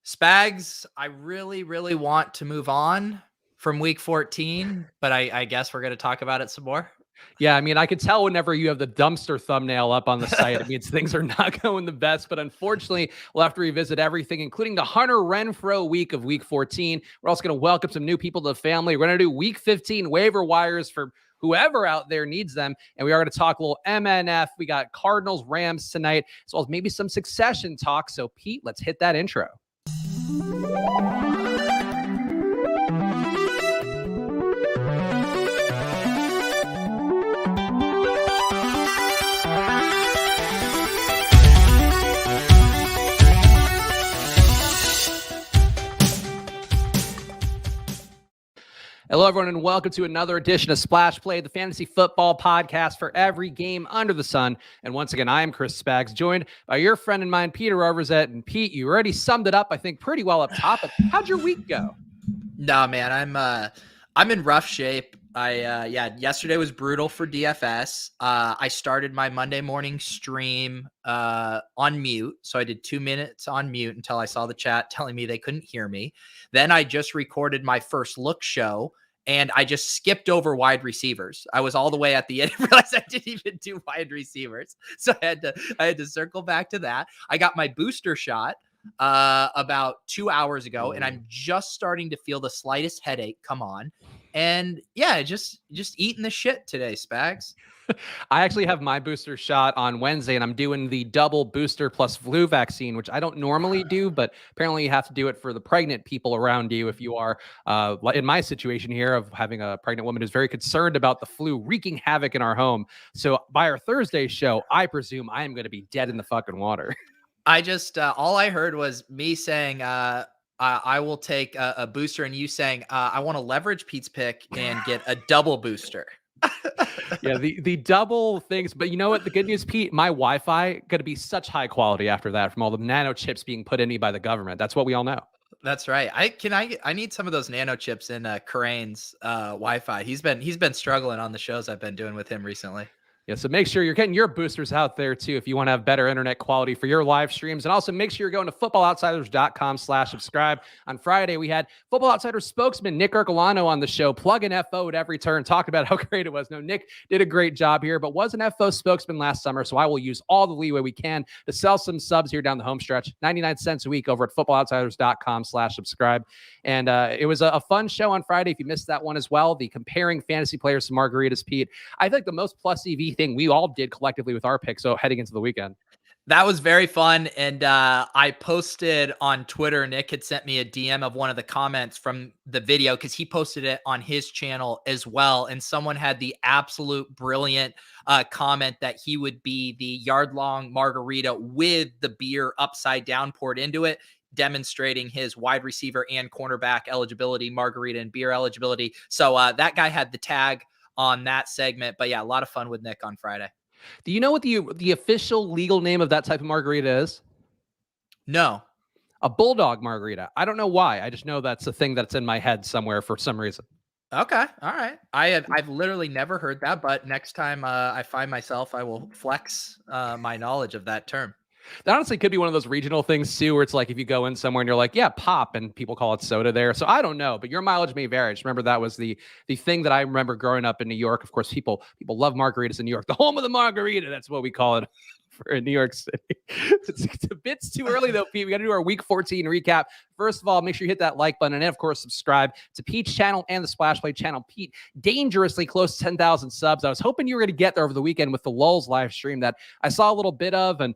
Spags, I really, really want to move on from week 14, but I guess we're going to talk about it some more. Yeah, I mean, I could tell whenever you have the dumpster thumbnail up on the site, it means things are not going the best. But unfortunately, we'll have to revisit everything, including the Hunter Renfrow week of week 14. We're also going to welcome some new people to the family. We're going to do week 15 waiver wires for whoever out there needs them. And we are going to talk a little MNF. We got Cardinals, Rams tonight, as well as maybe some succession talk. So, Pete, let's hit that intro. Hello, everyone, and welcome to another edition of Splash Play, the fantasy football podcast for every game under the sun. And once again, I am Chris Spags, joined by your friend and mine, Peter Overzet. And Pete, you already summed it up, I think, pretty well up top. But how'd your week go? No, man, I'm in rough shape. Yesterday was brutal for DFS. I started my Monday morning stream on mute. So I did 2 minutes on mute until I saw the chat telling me they couldn't hear me. Then I just recorded my first look show and I just skipped over wide receivers. I was all the way at the end and realized I didn't even do wide receivers. So I had to circle back to that. I got my booster shot about 2 hours ago, and I'm just starting to feel the slightest headache come on. And yeah, just eating the shit today, Spags. I actually have my booster shot on Wednesday, and I'm doing the double booster plus flu vaccine, which I don't normally do, but apparently you have to do it for the pregnant people around you if you are, in my situation here of having a pregnant woman who's very concerned about the flu wreaking havoc in our home. So by our Thursday show, I presume I am going to be dead in the fucking water. I just, all I heard was me saying, I will take a booster, and you saying, I want to leverage Pete's pick and get a double booster. Yeah, the double things. But you know what? The good news, Pete, my Wi-Fi going to be such high quality after that from all the nano chips being put in me by the government. That's what we all know. That's right. I need some of those nano chips in Karane's Wi-Fi. He's been struggling on the shows I've been doing with him recently. Yeah, so make sure you're getting your boosters out there, too, if you want to have better internet quality for your live streams. And also make sure you're going to footballoutsiders.com/subscribe. On Friday, we had Football Outsiders spokesman Nick Ercolano on the show, plugging FO at every turn, talking about how great it was. No, Nick did a great job here, but was an FO spokesman last summer, so I will use all the leeway we can to sell some subs here down the home stretch. 99 cents a week over at footballoutsiders.com/subscribe. And it was a fun show on Friday. If you missed that one as well, the comparing fantasy players to margaritas, Pete. I think the most plus EV thing we all did collectively with our picks, so heading into the weekend. That was very fun. And I posted on Twitter, Nick had sent me a DM of one of the comments from the video because he posted it on his channel as well. And someone had the absolute brilliant comment that he would be the yard-long margarita with the beer upside down poured into it, demonstrating his wide receiver and cornerback eligibility, margarita and beer eligibility. So that guy had the tag on that segment. But yeah, a lot of fun with Nick on Friday. Do you know what the official legal name of that type of margarita is? No. A bulldog margarita. I don't know why. I just know that's a thing that's in my head somewhere for some reason. Okay. All right. I've literally never heard that, but next time I find myself, I will flex my knowledge of that term. That honestly could be one of those regional things too, where it's like if you go in somewhere and you're like, yeah, pop, and people call it soda there. So I don't know, but your mileage may vary. Just remember that was the thing that I remember growing up in New York. Of course, people love margaritas in New York. The home of the margarita. That's what we call it in New York City. It's a bit too early though, Pete. We got to do our week 14 recap. First of all, make sure you hit that like button and of course subscribe to Pete's channel and the Splash Play channel. Pete, dangerously close to 10,000 subs. I was hoping you were going to get there over the weekend with the Lulz live stream that I saw a little bit of, and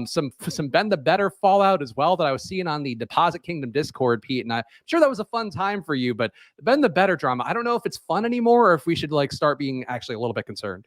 some Ben the Better fallout as well that I was seeing on the Deposit Kingdom Discord, Pete. And I'm sure that was a fun time for you, but the Ben the Better drama, I don't know if it's fun anymore or if we should like start being actually a little bit concerned.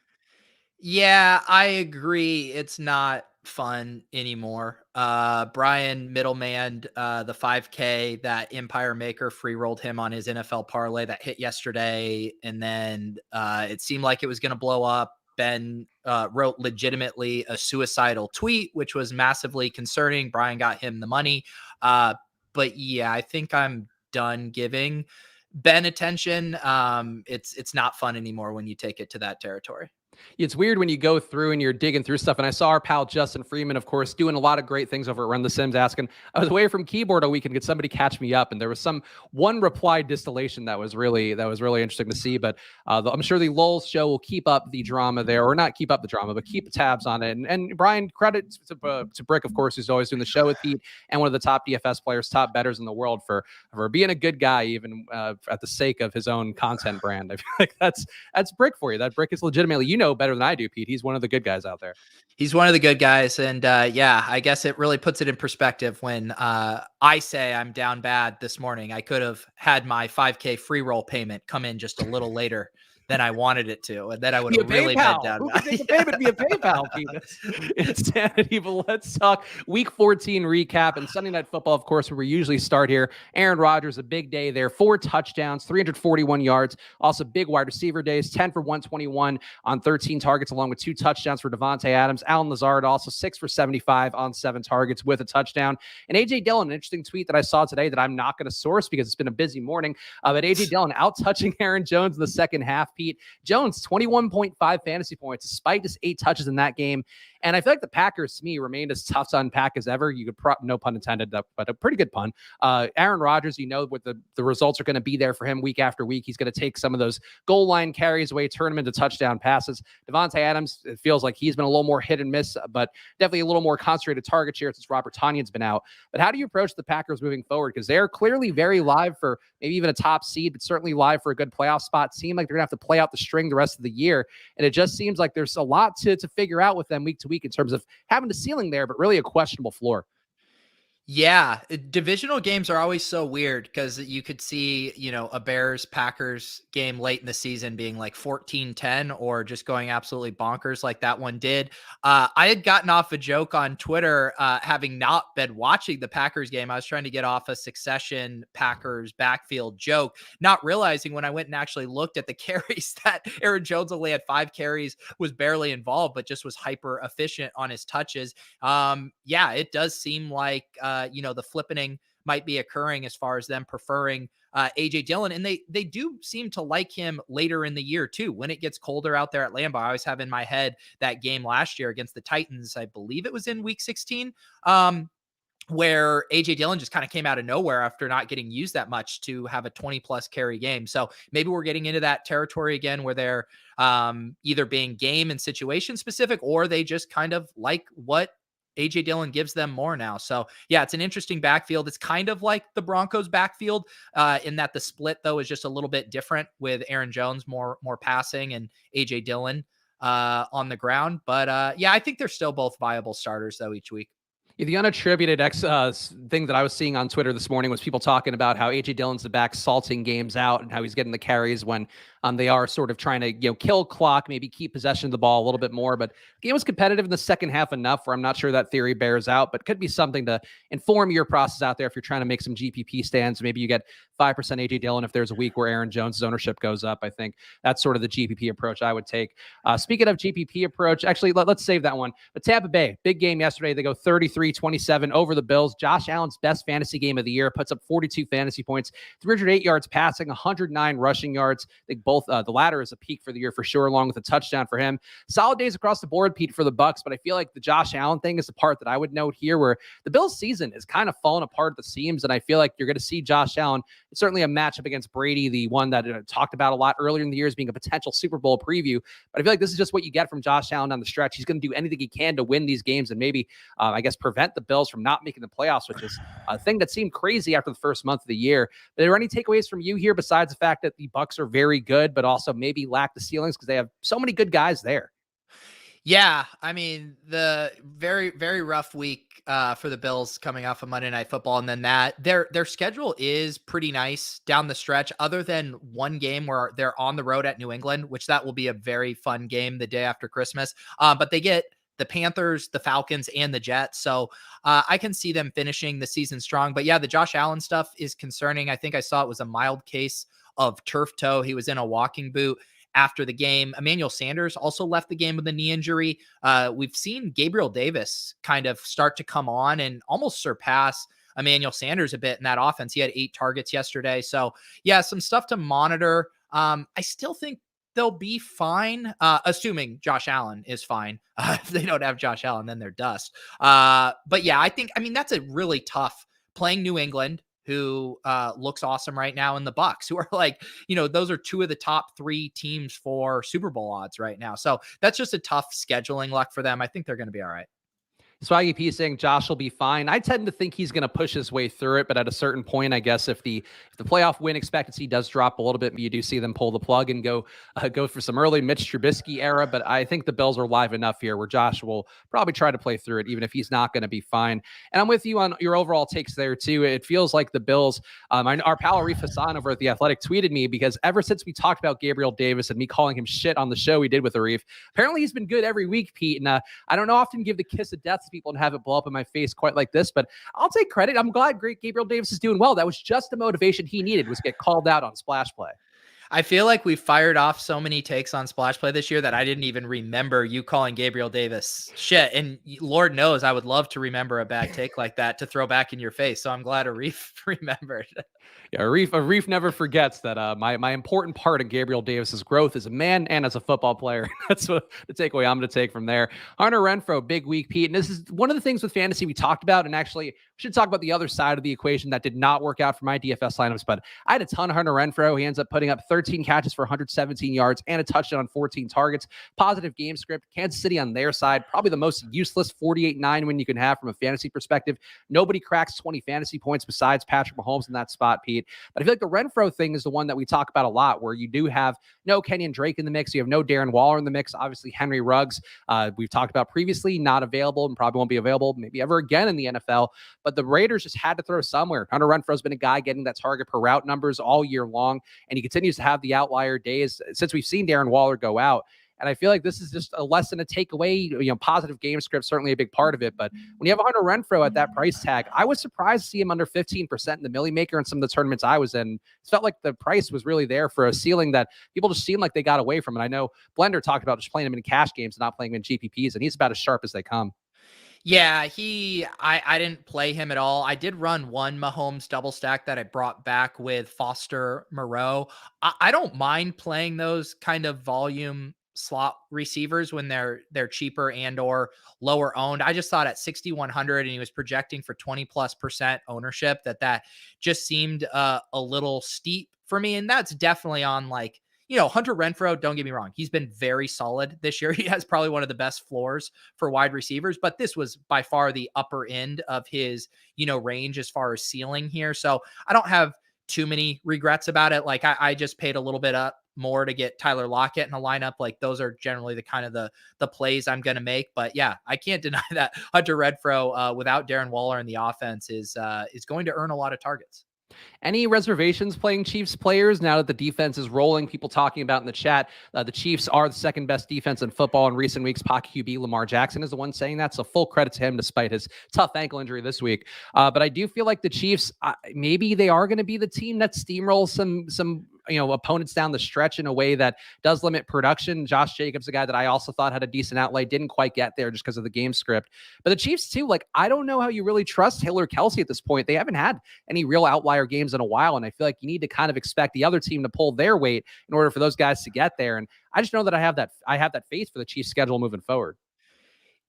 Yeah, I agree. It's not fun anymore. Brian middleman the 5K that Empire Maker free rolled him on his NFL parlay that hit yesterday, and then it seemed like it was going to blow up. Ben wrote legitimately a suicidal tweet, which was massively concerning. Brian got him the money. But yeah, I think I'm done giving Ben attention. It's not fun anymore when you take it to that territory. It's weird when you go through and you're digging through stuff. And I saw our pal Justin Freeman, of course, doing a lot of great things over at Run the Sims, asking, I was away from keyboard a week and could somebody catch me up? And there was some one reply distillation that was really interesting to see. But I'm sure the Lulz show will keep up the drama there, or not keep up the drama, but keep tabs on it. And Brian, credit to Brick, of course, who's always doing the show with Pete, and one of the top DFS players, top bettors in the world, for being a good guy, even at the sake of his own content brand. I feel like that's Brick for you. That Brick is legitimately, better than I do, Pete. He's one of the good guys out there. He's one of the good guys. And yeah, I guess it really puts it in perspective when I say I'm down bad this morning. I could have had my 5K free roll payment come in just a little later than I wanted it to, and then I would have really been down. Who could think a payment be a PayPal, Pete? It's insanity. But let's talk Week 14 recap and Sunday Night Football, of course, where we usually start here. Aaron Rodgers, a big day there, 4 touchdowns, 341 yards. Also big wide receiver days, 10 for 121 on 13 targets, along with 2 touchdowns for Davante Adams. Allen Lazard also 6 for 75 on 7 targets with a touchdown. And A.J. Dillon, an interesting tweet that I saw today that I'm not going to source because it's been a busy morning, but A.J. Dillon out touching Aaron Jones in the second half. Pete Jones, 21.5 fantasy points, despite just 8 touches in that game. And I feel like the Packers, to me, remained as tough to unpack as ever. You could, no pun intended, but a pretty good pun. Aaron Rodgers, what the results are going to be there for him week after week. He's going to take some of those goal line carries away, turn them into touchdown passes. Davante Adams, it feels like he's been a little more hit and miss, but definitely a little more concentrated target share since Robert Tonyan's been out. But how do you approach the Packers moving forward? Because they're clearly very live for maybe even a top seed, but certainly live for a good playoff spot. Seem like they're going to have to play out the string the rest of the year. And it just seems like there's a lot to figure out with them week to week in terms of having the ceiling there, but really a questionable floor. Yeah, divisional games are always so weird because you could see, a Bears-Packers game late in the season being like 14-10 or just going absolutely bonkers like that one did. I had gotten off a joke on Twitter, having not been watching the Packers game. I was trying to get off a Succession Packers backfield joke, not realizing when I went and actually looked at the carries that Aaron Jones only had 5 carries, was barely involved, but just was hyper efficient on his touches. Yeah, it does seem like, the flippening might be occurring as far as them preferring A.J. Dillon. And they do seem to like him later in the year too. When it gets colder out there at Lambeau, I always have in my head that game last year against the Titans. I believe it was in week 16. Where A.J. Dillon just kind of came out of nowhere after not getting used that much to have a 20-plus carry game. So maybe we're getting into that territory again where they're either being game and situation specific, or they just kind of like what A.J. Dillon gives them more now. So yeah, it's an interesting backfield. It's kind of like the Broncos backfield in that the split though is just a little bit different, with Aaron Jones more passing and A.J. Dillon on the ground. But yeah, I think they're still both viable starters though each week. The unattributed thing that I was seeing on Twitter this morning was people talking about how A.J. Dillon's the back salting games out and how he's getting the carries when they are sort of trying to kill clock, maybe keep possession of the ball a little bit more. But the game was competitive in the second half enough where I'm not sure that theory bears out, but could be something to inform your process out there if you're trying to make some GPP stands. Maybe you get 5% A.J. Dillon if there's a week where Aaron Jones' ownership goes up. I think that's sort of the GPP approach I would take. Speaking of GPP approach, actually, let's save that one. But Tampa Bay, big game yesterday. They go 33-27 over the Bills. Josh Allen's best fantasy game of the year, puts up 42 fantasy points, 308 yards passing, 109 rushing yards. I think both the latter is a peak for the year for sure, along with a touchdown for him. Solid days across the board, Pete, for the Bucs, but I feel like the Josh Allen thing is the part that I would note here, where the Bills season is kind of falling apart at the seams, and I feel like you're going to see Josh Allen. It's certainly a matchup against Brady, the one that I talked about a lot earlier in the year as being a potential Super Bowl preview, but I feel like this is just what you get from Josh Allen down the stretch. He's going to do anything he can to win these games and maybe, I guess, prevent the Bills from not making the playoffs, which is a thing that seemed crazy after the first month of the year. But are there any takeaways from you here besides the fact that the Bucs are very good, but also maybe lack the ceilings because they have so many good guys there? Yeah, I mean, the very, very rough week for the Bills coming off of Monday Night Football, and then their schedule is pretty nice down the stretch, other than one game where they're on the road at New England, which that will be a very fun game the day after Christmas. But they get the Panthers, the Falcons, and the Jets. So I can see them finishing the season strong. But yeah, the Josh Allen stuff is concerning. I think I saw it was a mild case of turf toe. He was in a walking boot after the game. Emmanuel Sanders also left the game with a knee injury. We've seen Gabriel Davis kind of start to come on and almost surpass Emmanuel Sanders a bit in that offense. He had 8 targets yesterday. So yeah, some stuff to monitor. I still think they'll be fine, assuming Josh Allen is fine. If they don't have Josh Allen, then they're dust. But yeah, I mean, that's a really tough playing New England, who looks awesome right now, in the Bucks, who are like, those are two of the top three teams for Super Bowl odds right now. So that's just a tough scheduling luck for them. I think they're going to be all right. Swaggy P saying Josh will be fine. I tend to think he's going to push his way through it, but at a certain point, I guess if the playoff win expectancy does drop a little bit, you do see them pull the plug and go for some early Mitch Trubisky era. But I think the Bills are live enough here where Josh will probably try to play through it, even if he's not going to be fine. And I'm with you on your overall takes there too. It feels like the Bills. Our pal Arif Hassan over at The Athletic tweeted me, because ever since we talked about Gabriel Davis and me calling him shit on the show we did with Arif, apparently he's been good every week, Pete. And I don't often give the kiss of death to people and have it blow up in my face quite like this, but I'll take credit. I'm glad great Gabriel Davis is doing well. That was just the motivation he needed, was get called out on Splash Play. I feel like we fired off so many takes on Splash Play this year that I didn't even remember you calling Gabriel Davis shit. And Lord knows I would love to remember a bad take like that to throw back in your face. So I'm glad Arif remembered. Yeah, Arif never forgets that my important part in Gabriel Davis's growth as a man and as a football player. That's what the takeaway I'm going to take from there. Hunter Renfrow, big week, Pete. And this is one of the things with fantasy we talked about. And actually, we should talk about the other side of the equation that did not work out for my DFS lineups. But I had a ton of Hunter Renfrow. He ends up putting up 13 catches for 117 yards and a touchdown on 14 targets. Positive game script. Kansas City on their side, probably the most useless 48-9 win you can have from a fantasy perspective. Nobody cracks 20 fantasy points besides Patrick Mahomes in that spot, Pete. But I feel like the Renfrow thing is the one that we talk about a lot, where you do have no Kenyon Drake in the mix. You have no Darren Waller in the mix. Obviously, Henry Ruggs, we've talked about previously, not available and probably won't be available maybe ever again in the NFL. But the Raiders just had to throw somewhere. Hunter Renfrow's been a guy getting that target per route numbers all year long, and he continues to have the outlier days since we've seen Darren Waller go out. And I feel like this is just a lesson to take away. Positive game script, certainly a big part of it. But when you have a Hunter Renfrow at that price tag, I was surprised to see him under 15% in the Millie Maker and some of the tournaments I was in. It felt like the price was really there for a ceiling that people just seemed like they got away from. And I know Blender talked about just playing him in cash games and not playing him in GPPs, and he's about as sharp as they come. Yeah, I didn't play him at all. I did run one Mahomes double stack that I brought back with Foster Moreau. I don't mind playing those kind of volume slot receivers when they're cheaper and or lower owned. I just thought at 6,100 and he was projecting for 20+% ownership that just seemed a little steep for me. And that's definitely on like, Hunter Renfrow, don't get me wrong. He's been very solid this year. He has probably one of the best floors for wide receivers, but this was by far the upper end of his, range as far as ceiling here. So I don't have too many regrets about it. Like I just paid a little bit up more to get Tyler Lockett in a lineup. Like those are generally the kind of the plays I'm going to make. But yeah, I can't deny that Hunter Renfrow without Darren Waller in the offense is going to earn a lot of targets. Any reservations playing Chiefs players now that the defense is rolling? People talking about in the chat, the Chiefs are the second best defense in football in recent weeks. Pocket QB Lamar Jackson is the one saying that, so full credit to him despite his tough ankle injury this week. But I do feel like the Chiefs, maybe they are going to be the team that steamrolls some opponents down the stretch in a way that does limit production. Josh Jacobs, a guy that I also thought had a decent outlay, didn't quite get there just because of the game script. But the Chiefs too, like I don't know how you really trust Hill or Kelsey at this point. They haven't had any real outlier games in a while, and I feel like you need to kind of expect the other team to pull their weight in order for those guys to get there. And I just know that I have that faith for the Chiefs schedule moving forward.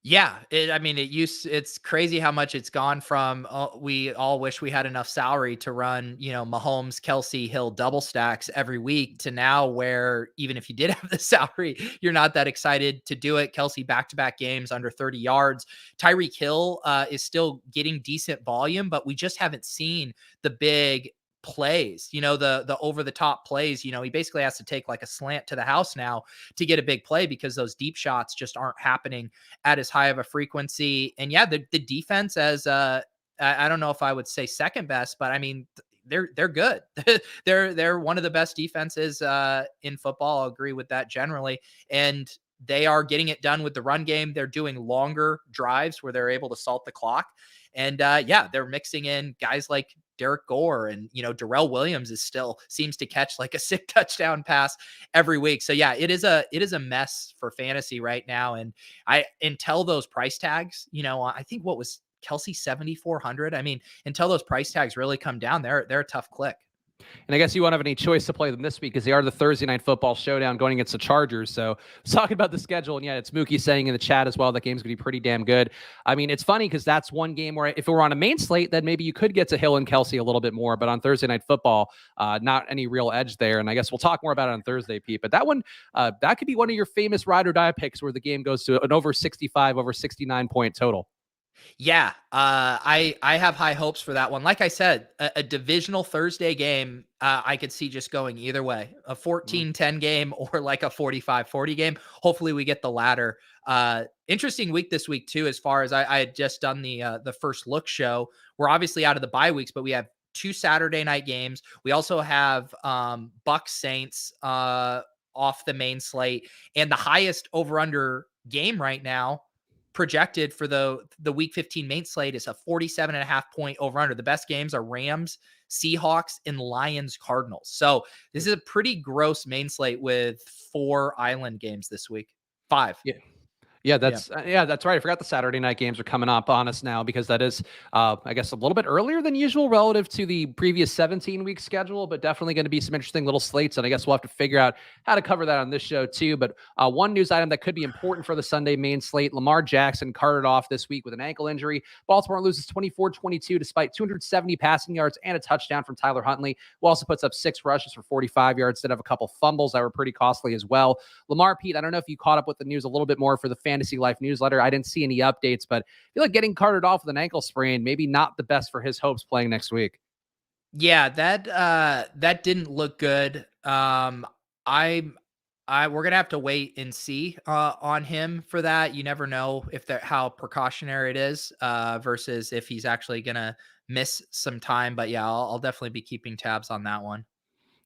Yeah, it's crazy how much it's gone from we all wish we had enough salary to run, Mahomes, Kelsey, Hill double stacks every week to now where even if you did have the salary, you're not that excited to do it. Kelsey back-to-back games under 30 yards. Tyreek Hill is still getting decent volume, but we just haven't seen the big plays, the over the top plays. He basically has to take like a slant to the house now to get a big play because those deep shots just aren't happening at as high of a frequency. And yeah, the defense as I don't know if I would say second best, but I mean they're good. they're one of the best defenses in football. I'll agree with that generally. And they are getting it done with the run game. They're doing longer drives where they're able to salt the clock. And they're mixing in guys like Derek Gore and, Darrell Williams still seems to catch like a sick touchdown pass every week. So yeah, it is a mess for fantasy right now. And until those price tags, I think what was Kelsey 7,400. I mean, until those price tags really come down, they're a tough click. And I guess you won't have any choice to play them this week because they are the Thursday Night Football Showdown going against the Chargers. So talking about the schedule, and yeah, it's Mookie saying in the chat as well that game's going to be pretty damn good. I mean, it's funny because that's one game where if it were on a main slate, then maybe you could get to Hill and Kelsey a little bit more. But on Thursday Night Football, not any real edge there. And I guess we'll talk more about it on Thursday, Pete. But that one, that could be one of your famous ride or die picks where the game goes to an over 65, over 69 point total. Yeah, I have high hopes for that one. Like I said, a divisional Thursday game, I could see just going either way, a 14-10 game or like a 45-40 game. Hopefully we get the latter. Interesting week this week too, as far as I had just done the first look show. We're obviously out of the bye weeks, but we have 2 Saturday night games. We also have Bucks Saints off the main slate, and the highest over under game right now projected for the week 15 main slate is a 47.5 point over under. The best games are Rams, Seahawks, and Lions Cardinals. So this is a pretty gross main slate with 4 island games this week. 5. Yeah, that's that's right. I forgot the Saturday night games are coming up on us now because that is, I guess, a little bit earlier than usual relative to the previous 17-week schedule, but definitely going to be some interesting little slates. And I guess we'll have to figure out how to cover that on this show too. But one news item that could be important for the Sunday main slate, Lamar Jackson carted off this week with an ankle injury. Baltimore loses 24-22 despite 270 passing yards and a touchdown from Tyler Huntley, who also puts up 6 rushes for 45 yards instead of a couple fumbles that were pretty costly as well. Lamar, Pete, I don't know if you caught up with the news a little bit more for the Fantasy Life newsletter. I didn't see any updates, but I feel like getting carted off with an ankle sprain, maybe not the best for his hopes playing next week. Yeah, that didn't look good. We're gonna have to wait and see on him for that. You never know if how precautionary it is versus if he's actually gonna miss some time. But yeah, I'll definitely be keeping tabs on that one.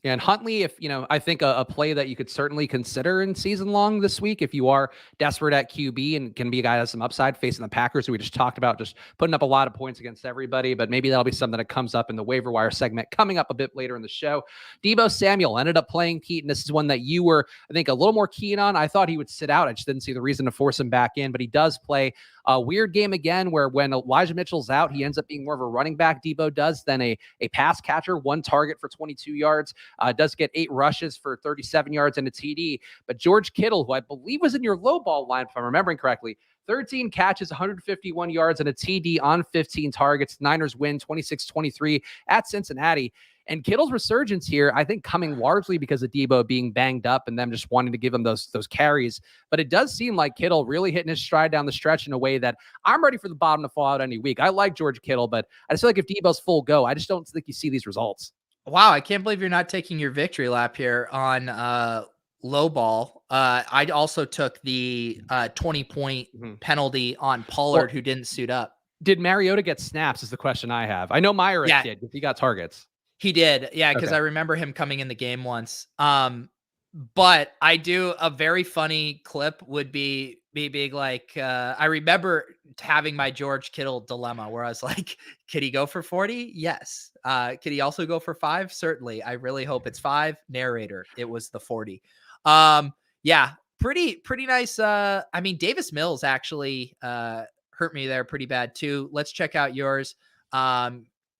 And Huntley, I think a play that you could certainly consider in season long this week, if you are desperate at QB and can be a guy that has some upside facing the Packers, who we just talked about, just putting up a lot of points against everybody, but maybe that'll be something that comes up in the waiver wire segment coming up a bit later in the show. Deebo Samuel ended up playing, Pete, and this is one that you were, I think, a little more keen on. I thought he would sit out. I just didn't see the reason to force him back in, but he does play. A weird game again, where when Elijah Mitchell's out, he ends up being more of a running back, Deebo does, than a pass catcher. 1 target for 22 yards, does get 8 rushes for 37 yards and a TD. But George Kittle, who I believe was in your low ball line, if I'm remembering correctly, 13 catches, 151 yards, and a TD on 15 targets. Niners win 26-23 at Cincinnati. And Kittle's resurgence here, I think, coming largely because of Deebo being banged up and them just wanting to give him those carries. But it does seem like Kittle really hitting his stride down the stretch in a way that I'm ready for the bottom to fall out any week. I like George Kittle, but I just feel like if Deebo's full go, I just don't think you see these results. Wow, I can't believe you're not taking your victory lap here on low ball. I also took the 20-point penalty on Pollard, who didn't suit up. Did Mariota get snaps is the question I have. I know Myrick did because he got targets. He did. Yeah, because I remember him coming in the game once. But I do a very funny clip would be me being like, I remember having my George Kittle dilemma where I was like, could he go for 40? Yes. Could he also go for 5? Certainly. I really hope it's 5. Narrator, it was the 40. Yeah, pretty nice. I mean, Davis Mills actually hurt me there pretty bad too. Let's check out yours.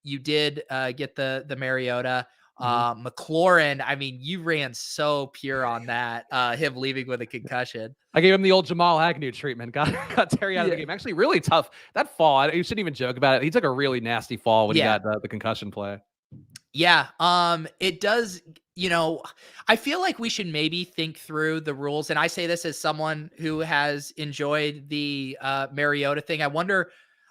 You did get the Mariota. McLaurin, I mean, you ran so pure on that, him leaving with a concussion. I gave him the old Jamal Agnew treatment. Got Terry out of the game. Actually, really tough. That fall, you shouldn't even joke about it. He took a really nasty fall when he got the concussion play. Yeah, it does, I feel like we should maybe think through the rules. And I say this as someone who has enjoyed the Mariota thing.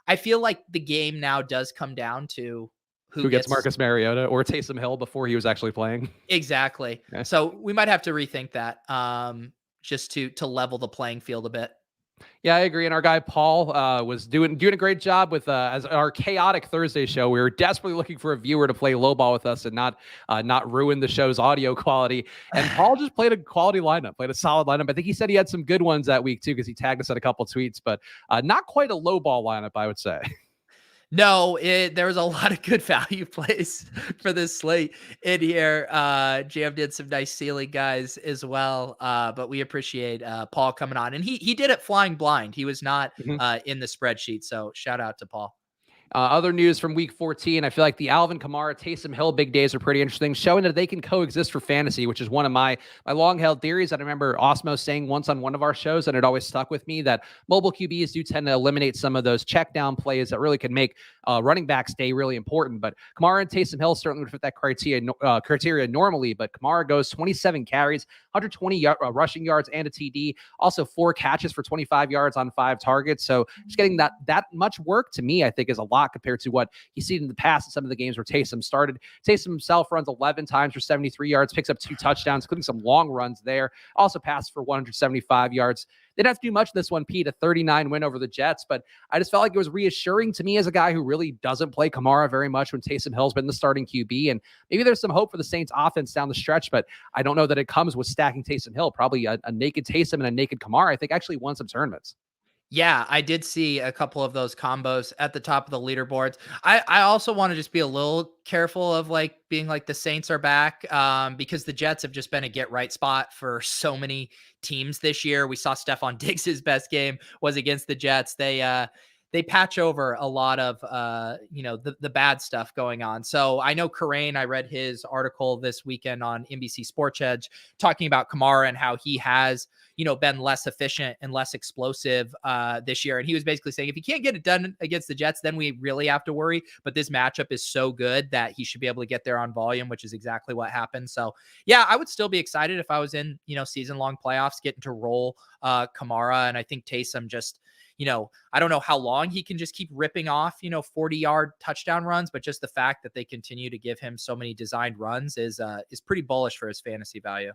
I feel like the game now does come down to who gets Marcus Mariota or Taysom Hill before he was actually playing. Exactly. Okay. So we might have to rethink that just to level the playing field a bit. Yeah, I agree. And our guy Paul was doing a great job with as our chaotic Thursday show. We were desperately looking for a viewer to play low ball with us and not ruin the show's audio quality. And Paul just played a quality lineup, played a solid lineup. I think he said he had some good ones that week too because he tagged us at a couple tweets, but not quite a low ball lineup, I would say. No, there was a lot of good value plays for this slate in here. Jam did some nice ceiling guys as well, but we appreciate Paul coming on. And he did it flying blind. He was not in the spreadsheet, so shout out to Paul. Other news from week 14, I feel like the Alvin Kamara, Taysom Hill big days are pretty interesting, showing that they can coexist for fantasy, which is one of my long-held theories. I remember Osmo saying once on one of our shows, and it always stuck with me, that mobile QBs do tend to eliminate some of those check down plays that really can make running backs stay really important. But Kamara and Taysom Hill certainly would fit that criteria normally, but Kamara goes 27 carries, 120 rushing yards and a TD, also 4 catches for 25 yards on 5 targets. So just getting that much work, to me, I think is a lot compared to what he's seen in the past in some of the games where Taysom started. Taysom himself runs 11 times for 73 yards, picks up 2 touchdowns, including some long runs there. Also passed for 175 yards. They didn't have to do much this one, Pete, a 39 win over the Jets, but I just felt like it was reassuring to me as a guy who really doesn't play Kamara very much when Taysom Hill's been the starting QB. And maybe there's some hope for the Saints offense down the stretch, but I don't know that it comes with stacking Taysom Hill. Probably a naked Taysom and a naked Kamara, I think, actually won some tournaments. Yeah, I did see a couple of those combos at the top of the leaderboards. I also want to just be a little careful of like being like the Saints are back, because the Jets have just been a get right spot for so many teams this year. We saw Stephon Diggs' best game was against the Jets. They patch over a lot of the bad stuff going on. So I know Karain, I read his article this weekend on NBC Sports Edge talking about Kamara and how he has been less efficient and less explosive this year. And he was basically saying, if he can't get it done against the Jets, then we really have to worry. But this matchup is so good that he should be able to get there on volume, which is exactly what happened. So yeah, I would still be excited if I was in, season long playoffs, getting to roll Kamara. And I think Taysom just, I don't know how long he can just keep ripping off, 40-yard touchdown runs, but just the fact that they continue to give him so many designed runs is pretty bullish for his fantasy value.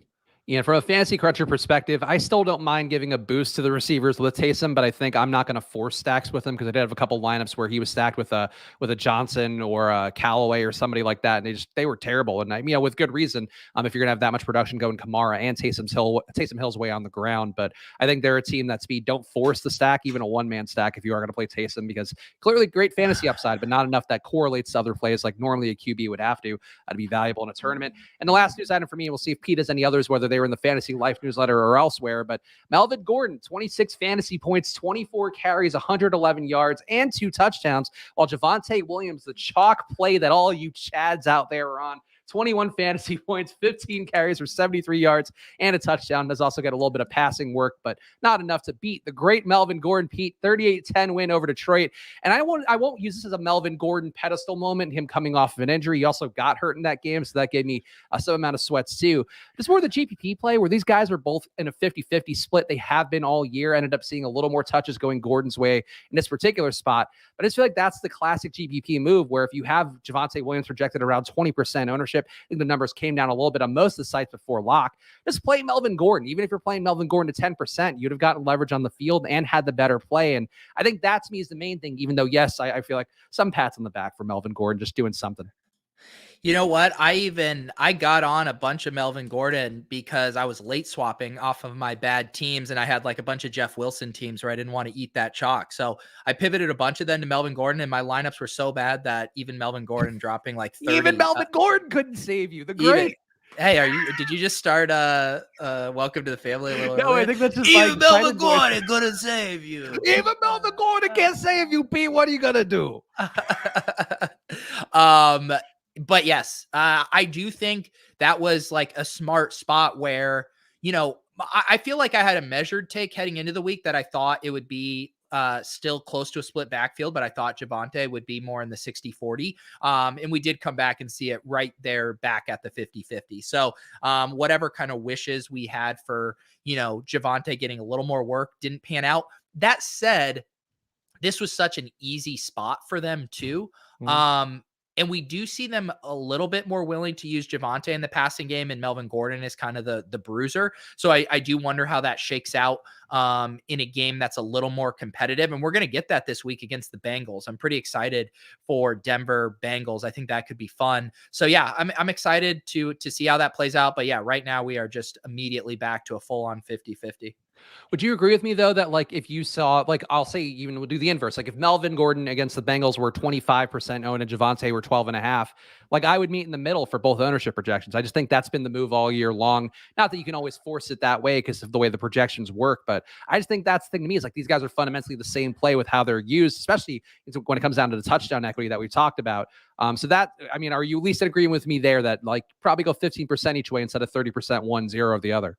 Yeah, from a fantasy cruncher perspective, I still don't mind giving a boost to the receivers with Taysom, but I think I'm not going to force stacks with him because I did have a couple lineups where he was stacked with a Johnson or a Callaway or somebody like that, and they were terrible. And with good reason, if you're going to have that much production going Kamara and Taysom Hill's way on the ground. But I think they're a team that don't force the stack, even a one-man stack, if you are going to play Taysom, because clearly great fantasy upside, but not enough that correlates to other plays like normally a QB would have to be valuable in a tournament. And the last news item for me, and we'll see if Pete has any others, whether they were in the Fantasy Life newsletter or elsewhere, but Melvin Gordon, 26 fantasy points, 24 carries, 111 yards, and 2 touchdowns, while Javonte Williams, the chalk play that all you Chads out there are on, 21 fantasy points, 15 carries for 73 yards and a touchdown. Does also get a little bit of passing work, but not enough to beat the great Melvin Gordon, Pete. 38-10 win over Detroit. And I won't use this as a Melvin Gordon pedestal moment, him coming off of an injury. He also got hurt in that game, so that gave me some amount of sweats too. Just more the GPP play where these guys were both in a 50-50 split. They have been all year. Ended up seeing a little more touches going Gordon's way in this particular spot. But I just feel like that's the classic GPP move where if you have Javonte Williams projected around 20% ownership, I think the numbers came down a little bit on most of the sites before lock. Just play Melvin Gordon. Even if you're playing Melvin Gordon to 10%, you'd have gotten leverage on the field and had the better play. And I think that to me is the main thing, even though, yes, I feel like some pats on the back for Melvin Gordon just doing something. You know what? I got on a bunch of Melvin Gordon because I was late swapping off of my bad teams, and I had like a bunch of Jeff Wilson teams where I didn't want to eat that chalk. So I pivoted a bunch of them to Melvin Gordon, and my lineups were so bad that even Melvin Gordon dropping like 30. Even Melvin Gordon couldn't save you. The great. Hey, did you just start Welcome to the Family a little No, earlier? I think that's just even Melvin Gordon gonna save you. Even Melvin Gordon can't save you, Pete. What are you gonna do? But yes, I do think that was like a smart spot where, I feel like I had a measured take heading into the week that I thought it would be still close to a split backfield, but I thought Javonte would be more in the 60-40. And we did come back and see it right there back at the 50-50. So whatever kind of wishes we had for, Javonte getting a little more work didn't pan out. That said, this was such an easy spot for them too. Mm-hmm. And we do see them a little bit more willing to use Javonte in the passing game, and Melvin Gordon is kind of the bruiser. So I do wonder how that shakes out in a game that's a little more competitive. And we're going to get that this week against the Bengals. I'm pretty excited for Denver Bengals. I think that could be fun. So yeah, I'm excited to see how that plays out. But yeah, right now we are just immediately back to a full-on 50-50. Would you agree with me though that like if you saw like I'll say even we'll do the inverse, like if Melvin Gordon against the Bengals were 25% owned and Javonte were 12.5, like I would meet in the middle for both ownership projections. I just think that's been the move all year long. Not that you can always force it that way because of the way the projections work, but I just think that's the thing to me is like these guys are fundamentally the same play with how they're used, especially when it comes down to the touchdown equity that we talked about. So that, I mean, are you at least agreeing with me there that like probably go 15% each way instead of 30% 1-0 of the other?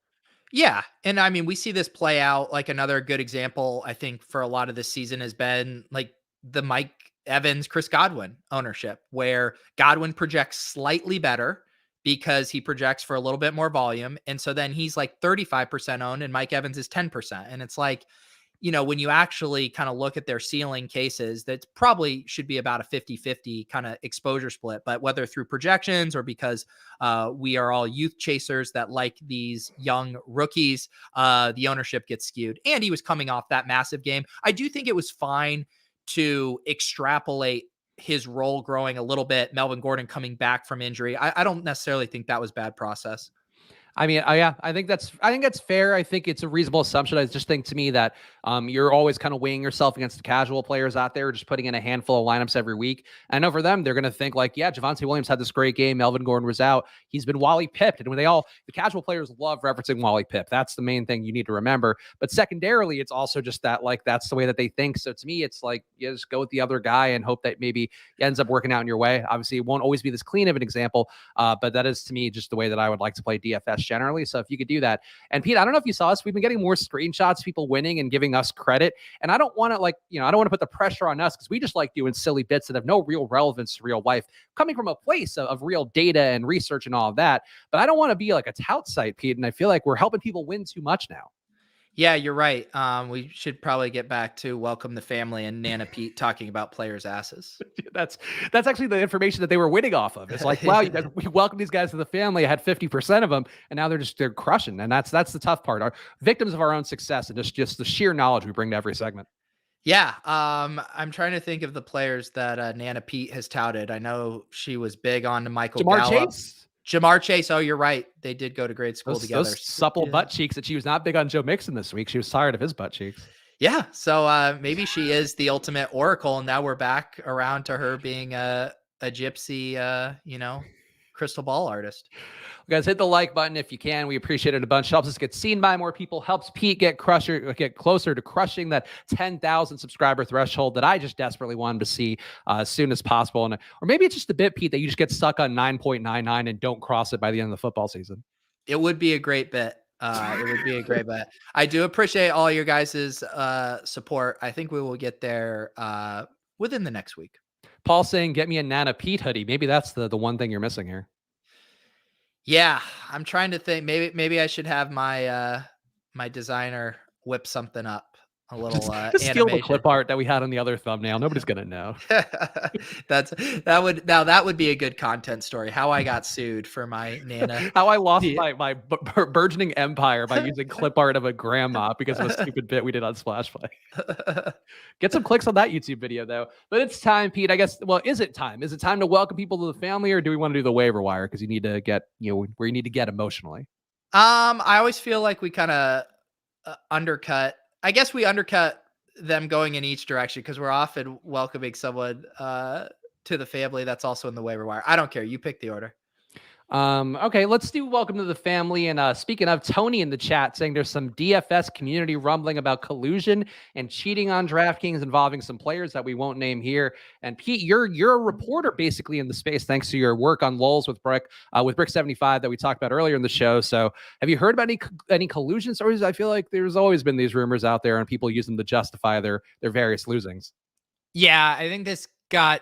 Yeah. And I mean, we see this play out. Like another good example, I think, for a lot of this season has been like the Mike Evans, Chris Godwin ownership, where Godwin projects slightly better because he projects for a little bit more volume. And so then he's like 35% owned and Mike Evans is 10%. And it's like, when you actually kind of look at their ceiling cases, that probably should be about a 50-50 kind of exposure split. But whether through projections or because we are all youth chasers that like these young rookies, the ownership gets skewed. And he was coming off that massive game. I do think it was fine to extrapolate his role growing a little bit. Melvin Gordon coming back from injury. I don't necessarily think that was bad process. I mean, yeah, I think that's fair. I think it's a reasonable assumption. I just think to me that you're always kind of weighing yourself against the casual players out there, just putting in a handful of lineups every week. And I know for them, they're going to think like, yeah, Javonte Williams had this great game. Melvin Gordon was out. He's been Wally pipped. And when the casual players love referencing Wally Pip. That's the main thing you need to remember. But secondarily, it's also just that like, that's the way that they think. So to me, it's like, you just go with the other guy and hope that maybe it ends up working out in your way. Obviously, it won't always be this clean of an example. But that is to me, just the way that I would like to play DFS generally. So if you could do that. And Pete, I don't know if you saw us, we've been getting more screenshots, people winning and giving us credit. And I don't want to I don't want to put the pressure on us because we just like doing silly bits that have no real relevance to real life, coming from a place of real data and research and all of that. But I don't want to be like a tout site, Pete. And I feel like we're helping people win too much now. Yeah, you're right. We should probably get back to Welcome the Family and Nana Pete talking about players' asses. That's actually the information that they were winning off of. It's like, wow, you guys, we welcome these guys to the family. I had 50% of them, and now they're crushing. And that's the tough part. Our victims of our own success and just the sheer knowledge we bring to every segment. Yeah, I'm trying to think of the players that Nana Pete has touted. I know she was big on Michael Jamar Gallup. Chase. Jamar Chase. Oh, you're right. They did go to grade school together. Those supple butt cheeks that she was not big on Joe Mixon this week. She was tired of his butt cheeks. Yeah. So maybe she is the ultimate oracle. And now we're back around to her being a gypsy, crystal ball artist. Guys, hit the like button if you can. We appreciate it a bunch. Helps us get seen by more people. Helps Pete get closer to crushing that 10,000 subscriber threshold that I just desperately wanted to see as soon as possible. Or maybe it's just a bit, Pete, that you just get stuck on 9.99 and don't cross it by the end of the football season. It would be a great bet. It would be a great bet. I do appreciate all your guys' support. I think we will get there within the next week. Paul saying, get me a Nana Pete hoodie. Maybe that's the one thing you're missing here. Yeah, I'm trying to think. Maybe I should have my my designer whip something up. A little just steal the clip art that we had on the other thumbnail. Nobody's gonna know. that would be a good content story. How I got sued for my Nana. How I lost my burgeoning empire by using clip art of a grandma because of a stupid bit we did on Splash Play. Get some clicks on that YouTube video though. But it's time, Pete. I guess. Well, is it time? Is it time to welcome people to the family, or do we want to do the waiver wire because you need to get where you need to get emotionally? I always feel like we kind of undercut. I guess we undercut them going in each direction because we're often welcoming someone to the family that's also in the waiver wire. I don't care. You pick the order. Okay, let's do welcome to the family. And speaking of, Tony in the chat saying there's some DFS community rumbling about collusion and cheating on DraftKings involving some players that we won't name here. And Pete, you're a reporter basically in the space thanks to your work on Lulz with Brick 75 that we talked about earlier in the show. So have you heard about any collusion stories? I feel like there's always been these rumors out there and people use them to justify their various losings. Yeah, I think this got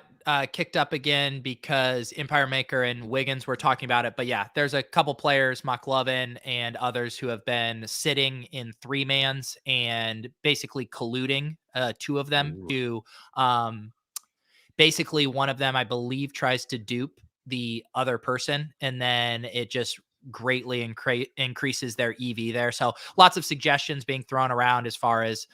kicked up again because Empire Maker and Wiggins were talking about it. But yeah, there's a couple players, McLovin and others, who have been sitting in 3-mans and basically colluding, two of them. Ooh. To basically one of them, I believe, tries to dupe the other person, and then it just greatly increases their EV there. So lots of suggestions being thrown around as far as,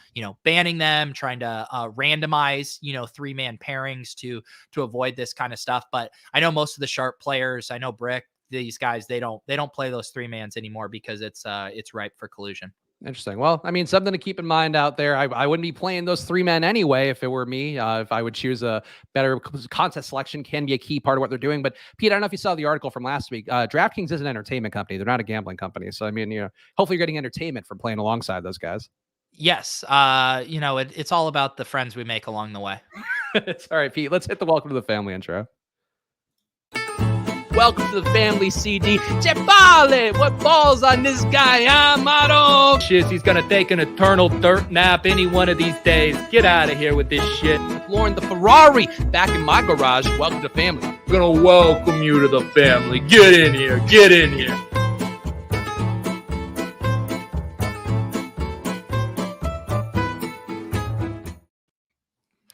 banning them, trying to randomize, 3-man pairings to avoid this kind of stuff. But I know most of the sharp players, I know Brick, these guys, they don't play those 3-mans anymore because it's ripe for collusion. Interesting. Well, I mean, something to keep in mind out there. I wouldn't be playing those 3 men anyway if it were me. If I would choose a better contest selection, can be a key part of what they're doing. But Pete, I don't know if you saw the article from last week. DraftKings is an entertainment company. They're not a gambling company. So I mean, hopefully you're getting entertainment from playing alongside those guys. Yes. It's all about the friends we make along the way. It's all right, Pete. Let's hit the welcome to the family intro. Welcome to the family, CD. Chepale, what balls on this guy, Amaro? Shit, he's gonna take an eternal dirt nap any one of these days. Get out of here with this shit. Lauren, the Ferrari, back in my garage. Welcome to the family. I'm gonna welcome you to the family. Get in here, get in here.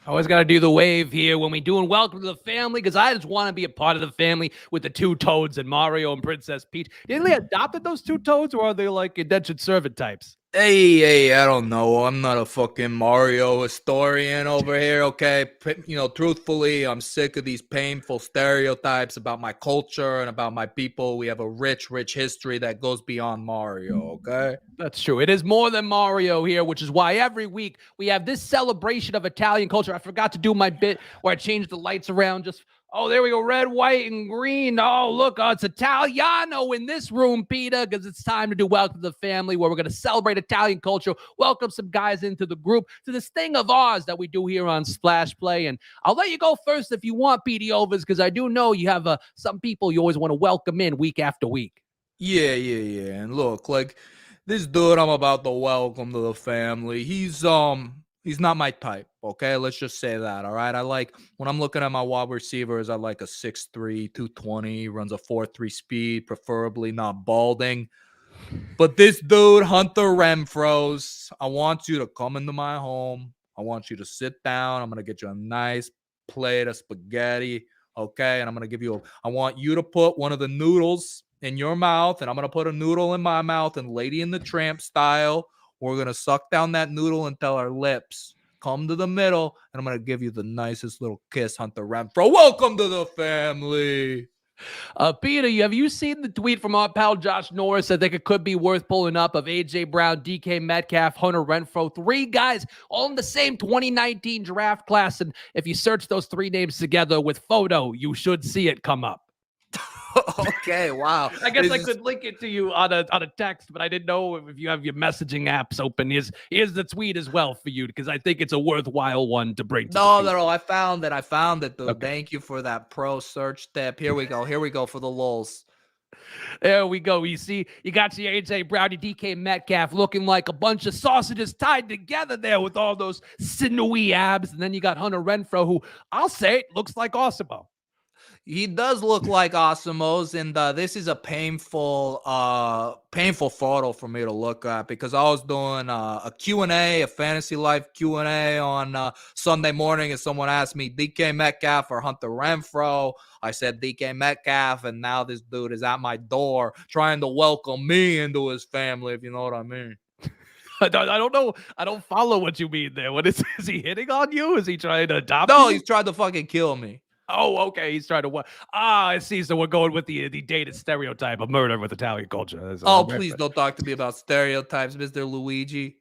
Always got to do the wave here when we doing welcome to the family, because I just want to be a part of the family with the 2 toads and Mario and Princess Peach. Didn't they adopted those 2 toads, or are they like indentured servant types? Hey, I don't know. I'm not a fucking Mario historian over here, okay? Truthfully, I'm sick of these painful stereotypes about my culture and about my people. We have a rich history that goes beyond Mario, okay? That's true. It is more than Mario here, which is why every week we have this celebration of Italian culture. I forgot to do my bit where I changed the lights around just... Oh, there we go. Red, white, and green. Oh, look, it's Italiano in this room, Peter, because it's time to do Welcome to the Family, where we're going to celebrate Italian culture, welcome some guys into the group, to this thing of ours that we do here on Splash Play. And I'll let you go first if you want, Petey Overs, because I do know you have some people you always want to welcome in week after week. Yeah. And look, like, this dude I'm about to welcome to the family, he's not my type, okay? Let's just say that, all right? When I'm looking at my wide receivers, I like a 6'3", 220, runs a 4.3 speed, preferably not balding. But this dude, Hunter Renfro's, I want you to come into my home. I want you to sit down. I'm going to get you a nice plate of spaghetti, okay? And I want you to put one of the noodles in your mouth, and I'm going to put a noodle in my mouth, and Lady and the Tramp style, we're going to suck down that noodle until our lips come to the middle, and I'm going to give you the nicest little kiss, Hunter Renfro. Welcome to the family. Peter, have you seen the tweet from our pal Josh Norris? I think it could be worth pulling up, of A.J. Brown, DK Metcalf, Hunter Renfro, 3 guys all in the same 2019 draft class. And if you search those 3 names together with photo, you should see it come up. Okay, wow. I guess I could link it to you on a text, but I didn't know if you have your messaging apps open. Here's the tweet as well for you, because I think it's a worthwhile one to bring to No, I found it, dude. Okay. Thank you for that pro search tip. Here we go for the lulz. There we go. You see, you got your AJ Brown, your DK Metcalf looking like a bunch of sausages tied together there with all those sinewy abs. And then you got Hunter Renfro, who I'll say looks like Osimo. He does look like Osimo's, and this is a painful photo for me to look at, because I was doing a Q&A, a Fantasy Life Q&A on Sunday morning, and someone asked me DK Metcalf or Hunter Renfro. I said DK Metcalf, and now this dude is at my door trying to welcome me into his family, if you know what I mean. I don't know. I don't follow what you mean there. What is he hitting on you? Is he trying to adopt No, you? he's trying to fucking kill me. Oh, okay. He's trying to what? I see. So we're going with the dated stereotype of murder with Italian culture. Please don't talk to me about stereotypes, Mr. Luigi.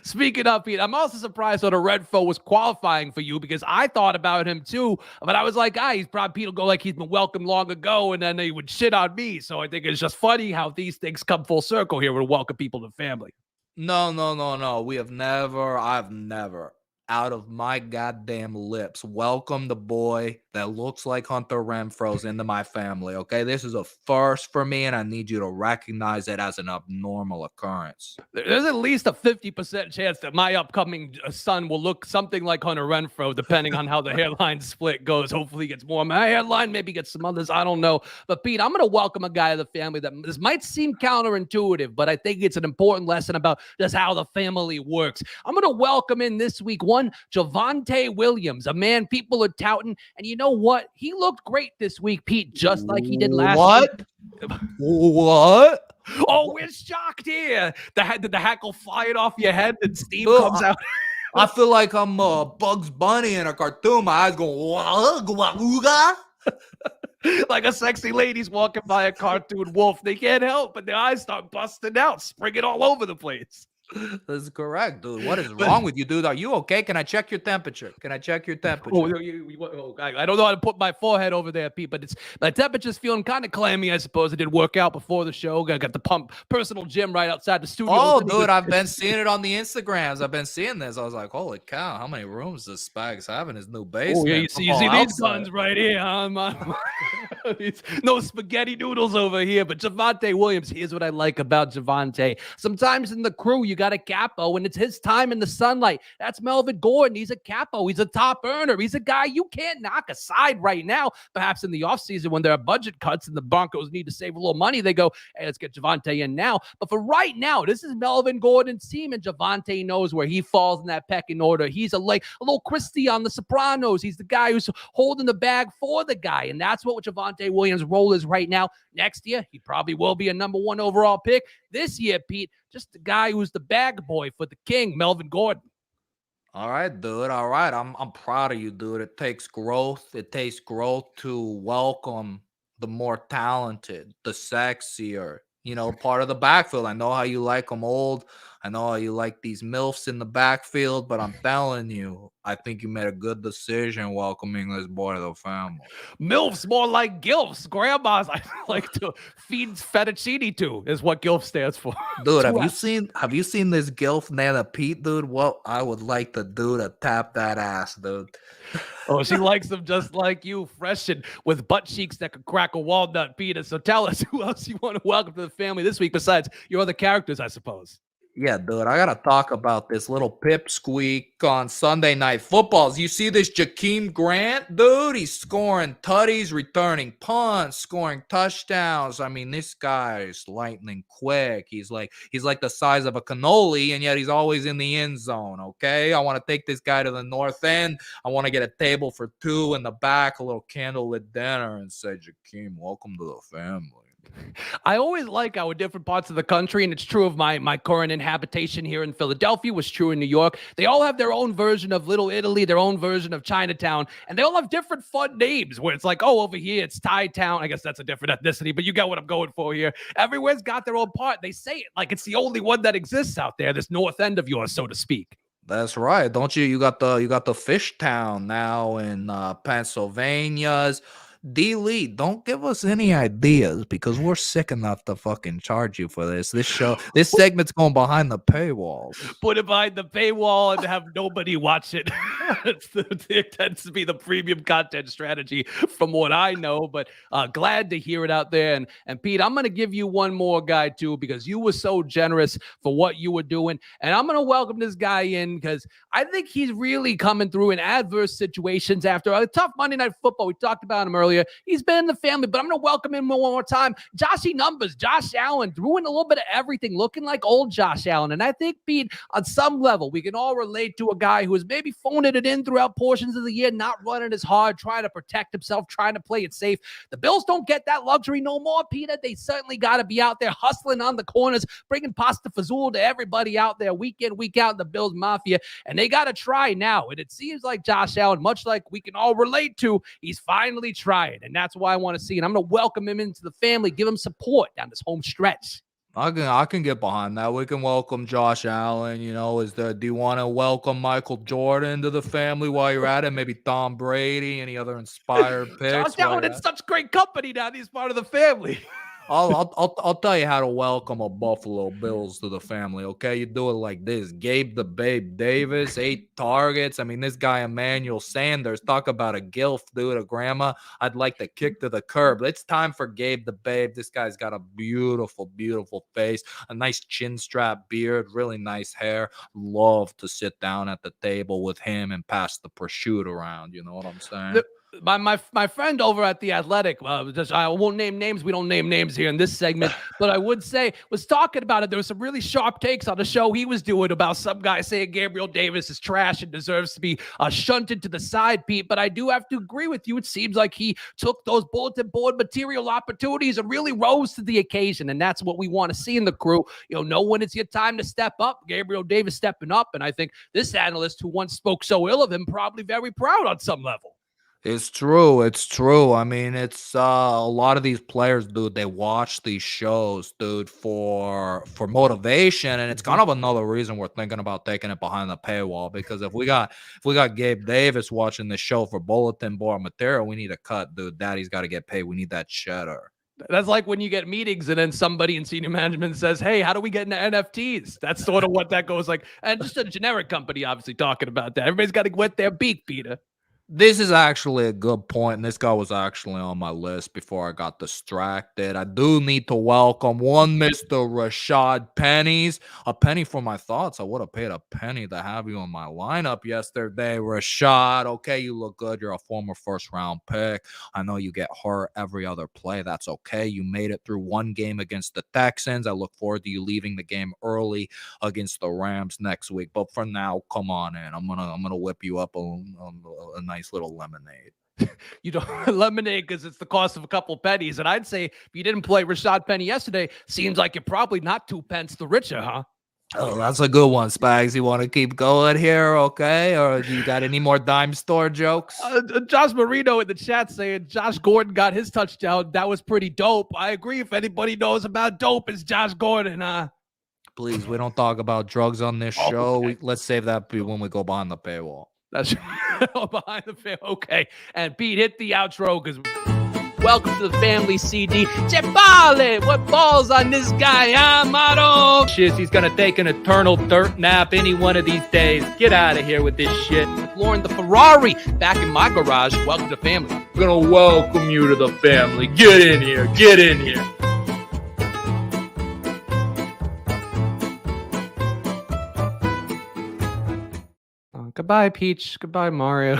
Speaking of, Pete, I'm also surprised that Renfro was qualifying for you, because I thought about him too, but I was like, he's probably Pete will go like he's been welcomed long ago, and then he would shit on me. So I think it's just funny how these things come full circle here when welcome people to family. No. I've never, out of my goddamn lips, welcome the boy that looks like Hunter Renfro's into my family, okay? This is a first for me, and I need you to recognize it as an abnormal occurrence. There's at least a 50% chance that my upcoming son will look something like Hunter Renfro, depending on how the hairline split goes. Hopefully he gets more of my hairline, maybe gets some others, I don't know. But Pete, I'm going to welcome a guy to the family that this might seem counterintuitive, but I think it's an important lesson about just how the family works. I'm going to welcome in this week one Javonte Williams, a man people are touting, and you know what? He looked great this week, Pete, just like he did last week. What? Oh, we're shocked here. Did the hackle flying off your head and steam comes out? I feel like I'm Bugs Bunny in a cartoon. My eyes go, ooga. Like a sexy lady's walking by a cartoon wolf. They can't help, but their eyes start busting out, springing all over the place. This is correct, dude. What is But- wrong with you, dude? Are you okay? Can I check your temperature? I don't know how to put my forehead over there, Pete, but my temperature's feeling kind of clammy, I suppose. I did work out before the show. I got the pump personal gym right outside the studio. Oh, dude, I've been seeing it on the Instagrams. I've been seeing this. I was like, holy cow, how many rooms does Spags have in his new basement? Oh, yeah, you see these guns right here, huh? No spaghetti noodles over here, but Javonte Williams, here's what I like about Javonte. Sometimes in the crew, you got a capo, and it's his time in the sunlight. That's Melvin Gordon. He's a capo. He's a top earner. He's a guy you can't knock aside right now. Perhaps in the offseason when there are budget cuts and the Broncos need to save a little money, they go, hey, let's get Javonte in now. But for right now, this is Melvin Gordon's team, and Javonte knows where he falls in that pecking order. He's a little Christie on The Sopranos. He's the guy who's holding the bag for the guy, and that's what Javonte Williams' role is right now. Next year, he probably will be a #1 overall pick. This year, Pete, just the guy who's the bag boy for the king, Melvin Gordon. All right, dude. All right. I'm proud of you, dude. It takes growth. It takes growth to welcome the more talented, the sexier, part of the backfield. I know how you like them old. I know how you like these MILFs in the backfield, but I'm telling you, I think you made a good decision welcoming this boy to the family. MILFs more like GILFs. Grandmas I like to feed fettuccine to is what GILF stands for. Dude, have you seen this GILF Nana Pete, dude? What I would like to do to tap that ass, dude. Oh, she likes them just like you, fresh and with butt cheeks that could crack a walnut, Peter. So tell us who else you want to welcome to the family this week besides your other characters, I suppose. Yeah, dude, I gotta talk about this little pipsqueak on Sunday Night Footballs. You see this Jakeem Grant, dude? He's scoring tutties, returning punts, scoring touchdowns. I mean, this guy is lightning quick. He's like the size of a cannoli, and yet he's always in the end zone. Okay, I want to take this guy to the north end. I want to get a table for two in the back, a little candlelit dinner, and say, Jakeem, welcome to the family. I always like how in different parts of the country, and it's true of my current inhabitation here in Philadelphia, was true in New York. They all have their own version of Little Italy, their own version of Chinatown, and they all have different fun names where it's like, oh, over here it's Thai Town. I guess that's a different ethnicity, but you get what I'm going for here. Everywhere's got their own part. They say it like it's the only one that exists out there, this north end of yours, so to speak. That's right. Don't you? You got the Fish Town now in Pennsylvania's. D-Lee, don't give us any ideas because we're sick enough to fucking charge you for this. This segment's going behind the paywall. Put it behind the paywall and have nobody watch it. It tends to be the premium content strategy from what I know, but glad to hear it out there. And Pete, I'm going to give you one more guy too because you were so generous for what you were doing. And I'm going to welcome this guy in because I think he's really coming through in adverse situations after a tough Monday Night Football. We talked about him earlier. He's been in the family, but I'm going to welcome him one more time. Joshy numbers, Josh Allen, threw in a little bit of everything, looking like old Josh Allen. And I think, Pete, on some level, we can all relate to a guy who is maybe phoning it in throughout portions of the year, not running as hard, trying to protect himself, trying to play it safe. The Bills don't get that luxury no more, Peter. They certainly got to be out there hustling on the corners, bringing pasta fazool to everybody out there week in, week out in the Bills Mafia. And they got to try now. And it seems like Josh Allen, much like we can all relate to, he's finally trying. And that's why I want to see. And I'm going to welcome him into the family, give him support down this home stretch. I can get behind that. We can welcome Josh Allen. Do you want to welcome Michael Jordan to the family while you're at it? Maybe Tom Brady, any other inspired picks? Josh Allen in such great company now. He's part of the family. I'll tell you how to welcome a Buffalo Bills to the family, okay? You do it like this. Gabe the Babe Davis, 8 targets. I mean, this guy Emmanuel Sanders, talk about a gilf, dude, a grandma. I'd like to kick to the curb. It's time for Gabe the Babe. This guy's got a beautiful, beautiful face, a nice chin strap beard, really nice hair. Love to sit down at the table with him and pass the prosciutto around. You know what I'm saying? My friend over at The Athletic, I won't name names. We don't name names here in this segment, but I would say was talking about it. There was some really sharp takes on the show he was doing about some guy saying Gabriel Davis is trash and deserves to be shunted to the side, Pete. But I do have to agree with you. It seems like he took those bulletin board material opportunities and really rose to the occasion. And that's what we want to see in the crew. Know when it's your time to step up. Gabriel Davis stepping up. And I think this analyst who once spoke so ill of him probably very proud on some level. It's true. It's true. I mean, it's a lot of these players, dude. They watch these shows, dude, for motivation, and it's kind of another reason we're thinking about taking it behind the paywall. Because if we got Gabe Davis watching the show for bulletin board material, we need a cut, dude. Daddy's got to get paid. We need that cheddar. That's like when you get meetings and then somebody in senior management says, hey, how do we get into NFTs? That's sort of what that goes like. And just a generic company, obviously, talking about that. Everybody's got to wet their beak, Peter. This is actually a good point, and this guy was actually on my list before I got distracted. I do need to welcome one Mr. Rashad Pennies. A penny for my thoughts. I would have paid a penny to have you in my lineup yesterday, Rashad. Okay, you look good. You're a former first-round pick. I know you get hurt every other play. That's okay. You made it through one game against the Texans. I look forward to you leaving the game early against the Rams next week. But for now, come on in. I'm gonna whip you up a nice little lemonade. You don't lemonade because it's the cost of a couple pennies. And I'd say if you didn't play Rashad Penny yesterday, seems like you're probably not 2 pence the richer, huh? Oh, that's a good one, Spags. You want to keep going here, okay? Or do you got any more dime store jokes? Josh Marino in the chat saying Josh Gordon got his touchdown. That was pretty dope. I agree. If anybody knows about dope, it's Josh Gordon. Please, we don't talk about drugs on this show. Okay. Let's save that when we go behind the paywall. That's behind the fail. Okay. And Pete, hit the outro because welcome to the family CD. Chepale, what balls on this guy, huh, Mato? Shit, he's gonna take an eternal dirt nap any one of these days. Get out of here with this shit. Lauren the Ferrari back in my garage. Welcome to family. I'm gonna welcome you to the family. Get in here. Get in here. Goodbye, Peach. Goodbye, Mario.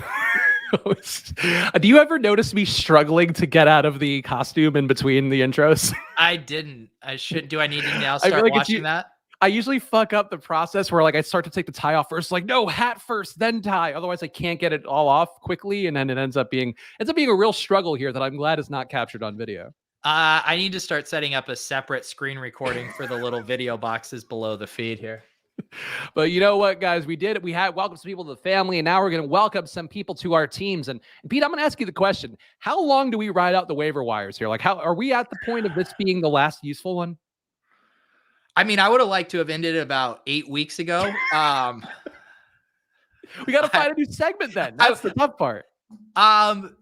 Do you ever notice me struggling to get out of the costume in between the intros? I didn't. I should. Do I need to now start like watching that? I usually fuck up the process where like I start to take the tie off first, like no, hat first, then tie. Otherwise, I can't get it all off quickly, and then it ends up being a real struggle here that I'm glad is not captured on video. I need to start setting up a separate screen recording for the little video boxes below the feed here. But you know what, guys, we did it. We had welcomed some people to the family, and now we're going to welcome some people to our teams. And Pete, I'm going to ask you the question: how long do we ride out the waiver wires here? Like, how are we at the point of this being the last useful one? I mean, I would have liked to have ended it about 8 weeks ago. We got to find a new segment then. That's the tough part.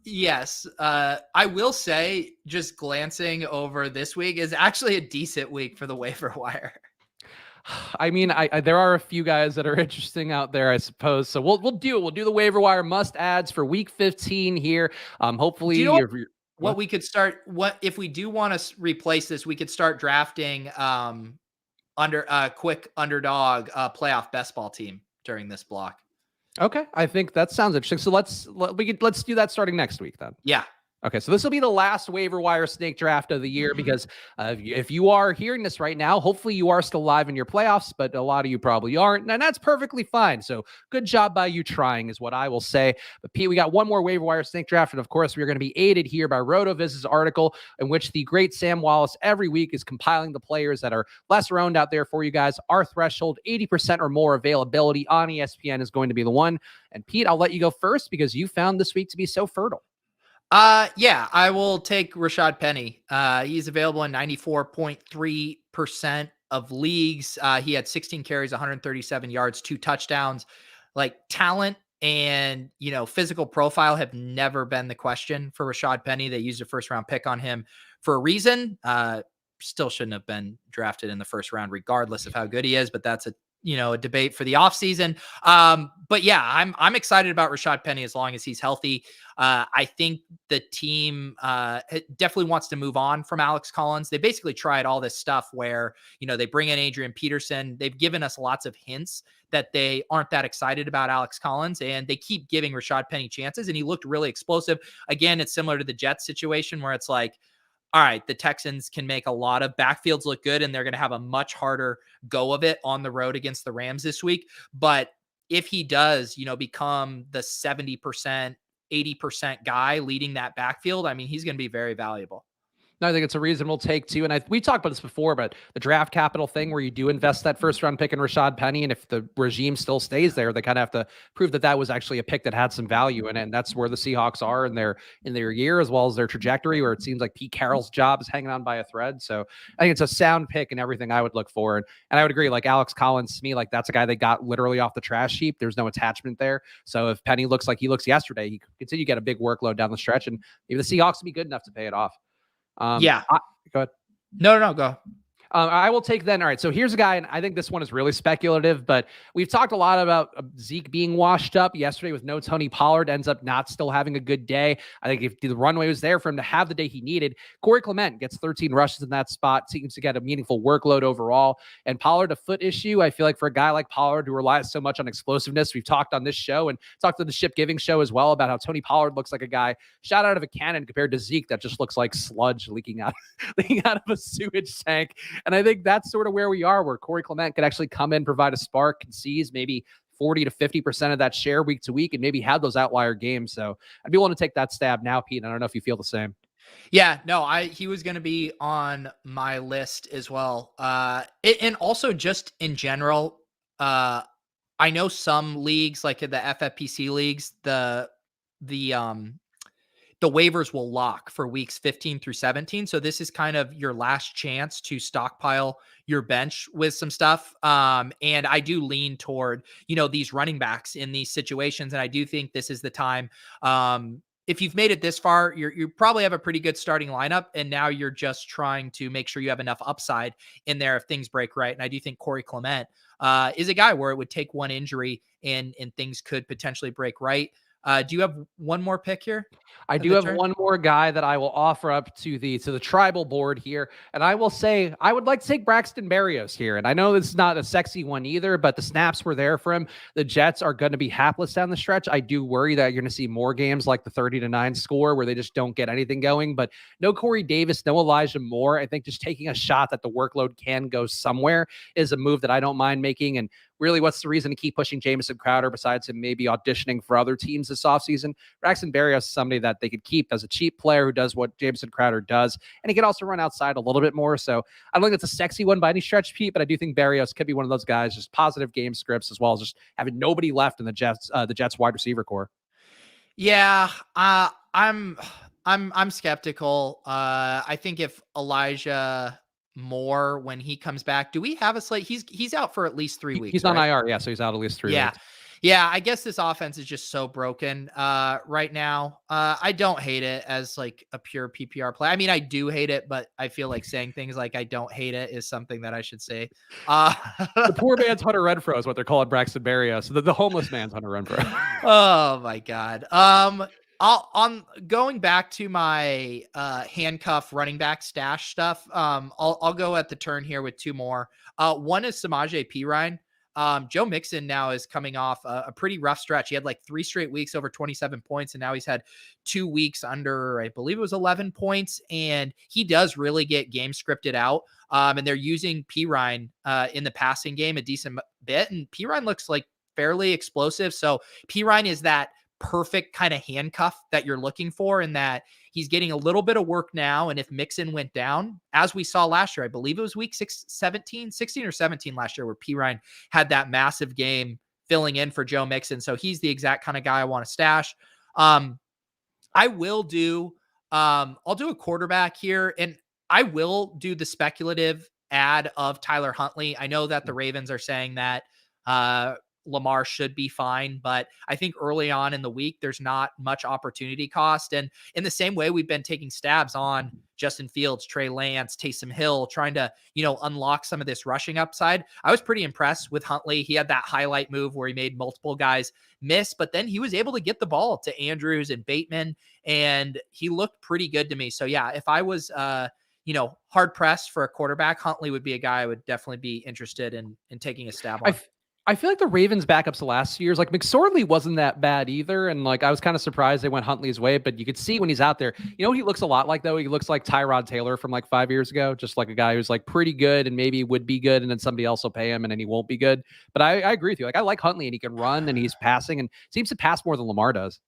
Yes. I will say, just glancing over this week is actually a decent week for the waiver wire. I mean, there are a few guys that are interesting out there, I suppose. So we'll do it. We'll do the waiver wire must adds for week 15 here. Hopefully, do you know what we could start. What if we do want to replace this? We could start drafting under quick underdog playoff best ball team during this block. Okay, I think that sounds interesting. So let's do that starting next week then. Yeah. Okay, so this will be the last waiver wire snake draft of the year because if you are hearing this right now, hopefully you are still live in your playoffs, but a lot of you probably aren't, and that's perfectly fine. So good job by you trying is what I will say. But Pete, we got one more waiver wire snake draft, and of course, we're going to be aided here by RotoViz's article in which the great Sam Wallace every week is compiling the players that are lesser owned out there for you guys. Our threshold, 80% or more availability on ESPN is going to be the one. And Pete, I'll let you go first because you found this week to be so fertile. Yeah, I will take Rashad Penny. He's available in 94.3% of leagues. He had 16 carries, 137 yards, 2 touchdowns. Like talent and, physical profile have never been the question for Rashad Penny. They used a first round pick on him for a reason. Still shouldn't have been drafted in the first round, regardless of how good he is, but that's a debate for the offseason. But yeah, I'm excited about Rashad Penny as long as he's healthy. I think the team definitely wants to move on from Alex Collins. They basically tried all this stuff where, they bring in Adrian Peterson. They've given us lots of hints that they aren't that excited about Alex Collins, and they keep giving Rashad Penny chances, and he looked really explosive. Again, it's similar to the Jets situation where it's like, all right, the Texans can make a lot of backfields look good, and they're going to have a much harder go of it on the road against the Rams this week. But if he does, become the 70%, 80% guy leading that backfield, I mean, he's going to be very valuable. No, I think it's a reasonable take too. And we talked about this before, but the draft capital thing where you do invest that first round pick in Rashad Penny. And if the regime still stays there, they kind of have to prove that that was actually a pick that had some value in it. And that's where the Seahawks are in their year, as well as their trajectory, where it seems like Pete Carroll's job is hanging on by a thread. So I think it's a sound pick and everything I would look for. And I would agree, like Alex Collins to me, like that's a guy they got literally off the trash heap. There's no attachment there. So if Penny looks like he looks yesterday, he could continue to get a big workload down the stretch. And maybe the Seahawks will be good enough to pay it off. Go ahead. No, go. I will take then. All right. So here's a guy, and I think this one is really speculative, but we've talked a lot about Zeke being washed up yesterday with no Tony Pollard, ends up not still having a good day. I think if the runway was there for him to have the day he needed, Corey Clement gets 13 rushes in that spot, seems to get a meaningful workload overall. And Pollard, a foot issue. I feel like for a guy like Pollard who relies so much on explosiveness, we've talked on this show and talked to the Ship Giving show as well about how Tony Pollard looks like a guy shot out of a cannon compared to Zeke that just looks like sludge leaking out of a sewage tank. And I think that's sort of where we are, where Corey Clement could actually come in, provide a spark, and seize maybe 40 to 50% of that share week to week and maybe have those outlier games. So I'd be willing to take that stab now, Pete. I don't know if you feel the same. Yeah, no, he was going to be on my list as well. And also just in general, I know some leagues like the FFPC leagues, the waivers will lock for weeks 15 through 17. So this is kind of your last chance to stockpile your bench with some stuff. And I do lean toward, these running backs in these situations. And I do think this is the time. If you've made it this far, you probably have a pretty good starting lineup. And now you're just trying to make sure you have enough upside in there if things break right. And I do think Corey Clement is a guy where it would take one injury and things could potentially break right. Do you have one more pick here? I do have one more guy that I will offer up to the tribal board here. And I will say, I would like to take Braxton Berrios here. And I know this is not a sexy one either, but the snaps were there for him. The Jets are going to be hapless down the stretch. I do worry that you're going to see more games like the 30-9 score where they just don't get anything going, but no Corey Davis, no Elijah Moore. I think just taking a shot that the workload can go somewhere is a move that I don't mind making. And really, what's the reason to keep pushing Jamison Crowder besides him maybe auditioning for other teams this offseason? Braxton Berrios is somebody that they could keep as a cheap player who does what Jamison Crowder does. And he can also run outside a little bit more. So I don't think it's a sexy one by any stretch, Pete, but I do think Berrios could be one of those guys, just positive game scripts as well as just having nobody left in the Jets wide receiver core. Yeah, I'm skeptical. I think if Elijah Moore, when he comes back, do we have a slate? He's out for at least 3 weeks. He's on IR, yeah, so he's out at least 3 weeks. Yeah, I guess this offense is just so broken right now. I don't hate it as like a pure PPR play. I mean, I do hate it, but I feel like saying things like I don't hate it is something that I should say. The poor man's Hunter Renfrow is what they're calling Braxton Berrios. The homeless man's Hunter Renfrow. Oh my God. On going back to my handcuff running back stash stuff. I'll go at the turn here with two more. One is Samaje Perine. Joe Mixon now is coming off a pretty rough stretch. He had like 3 straight weeks over 27 points, and now he's had 2 weeks under, I believe it was 11 points. And he does really get game scripted out. And they're using Perine in the passing game a decent bit. And Perine looks like fairly explosive. So Perine is that perfect kind of handcuff that you're looking for, in that he's getting a little bit of work now. And if Mixon went down, as we saw last year, I believe it was week 16 or 17 last year, where Perine had that massive game filling in for Joe Mixon. So he's the exact kind of guy I want to stash. I will do, I'll do a quarterback here, and I will do the speculative ad of Tyler Huntley. I know that the Ravens are saying that, Lamar should be fine, but I think early on in the week, there's not much opportunity cost. And in the same way, we've been taking stabs on Justin Fields, Trey Lance, Taysom Hill, trying to, unlock some of this rushing upside. I was pretty impressed with Huntley. He had that highlight move where he made multiple guys miss, but then he was able to get the ball to Andrews and Bateman, and he looked pretty good to me. So yeah, if I was, hard pressed for a quarterback, Huntley would be a guy I would definitely be interested in taking a stab on. I feel like the Ravens backups the last 2 years, like McSorley wasn't that bad either. And like, I was kind of surprised they went Huntley's way, but you could see when he's out there, he looks a lot like though. He looks like Tyrod Taylor from like 5 years ago, just like a guy who's like pretty good and maybe would be good. And then somebody else will pay him and then he won't be good. But I agree with you. Like, I like Huntley and he can run and he's passing and seems to pass more than Lamar does.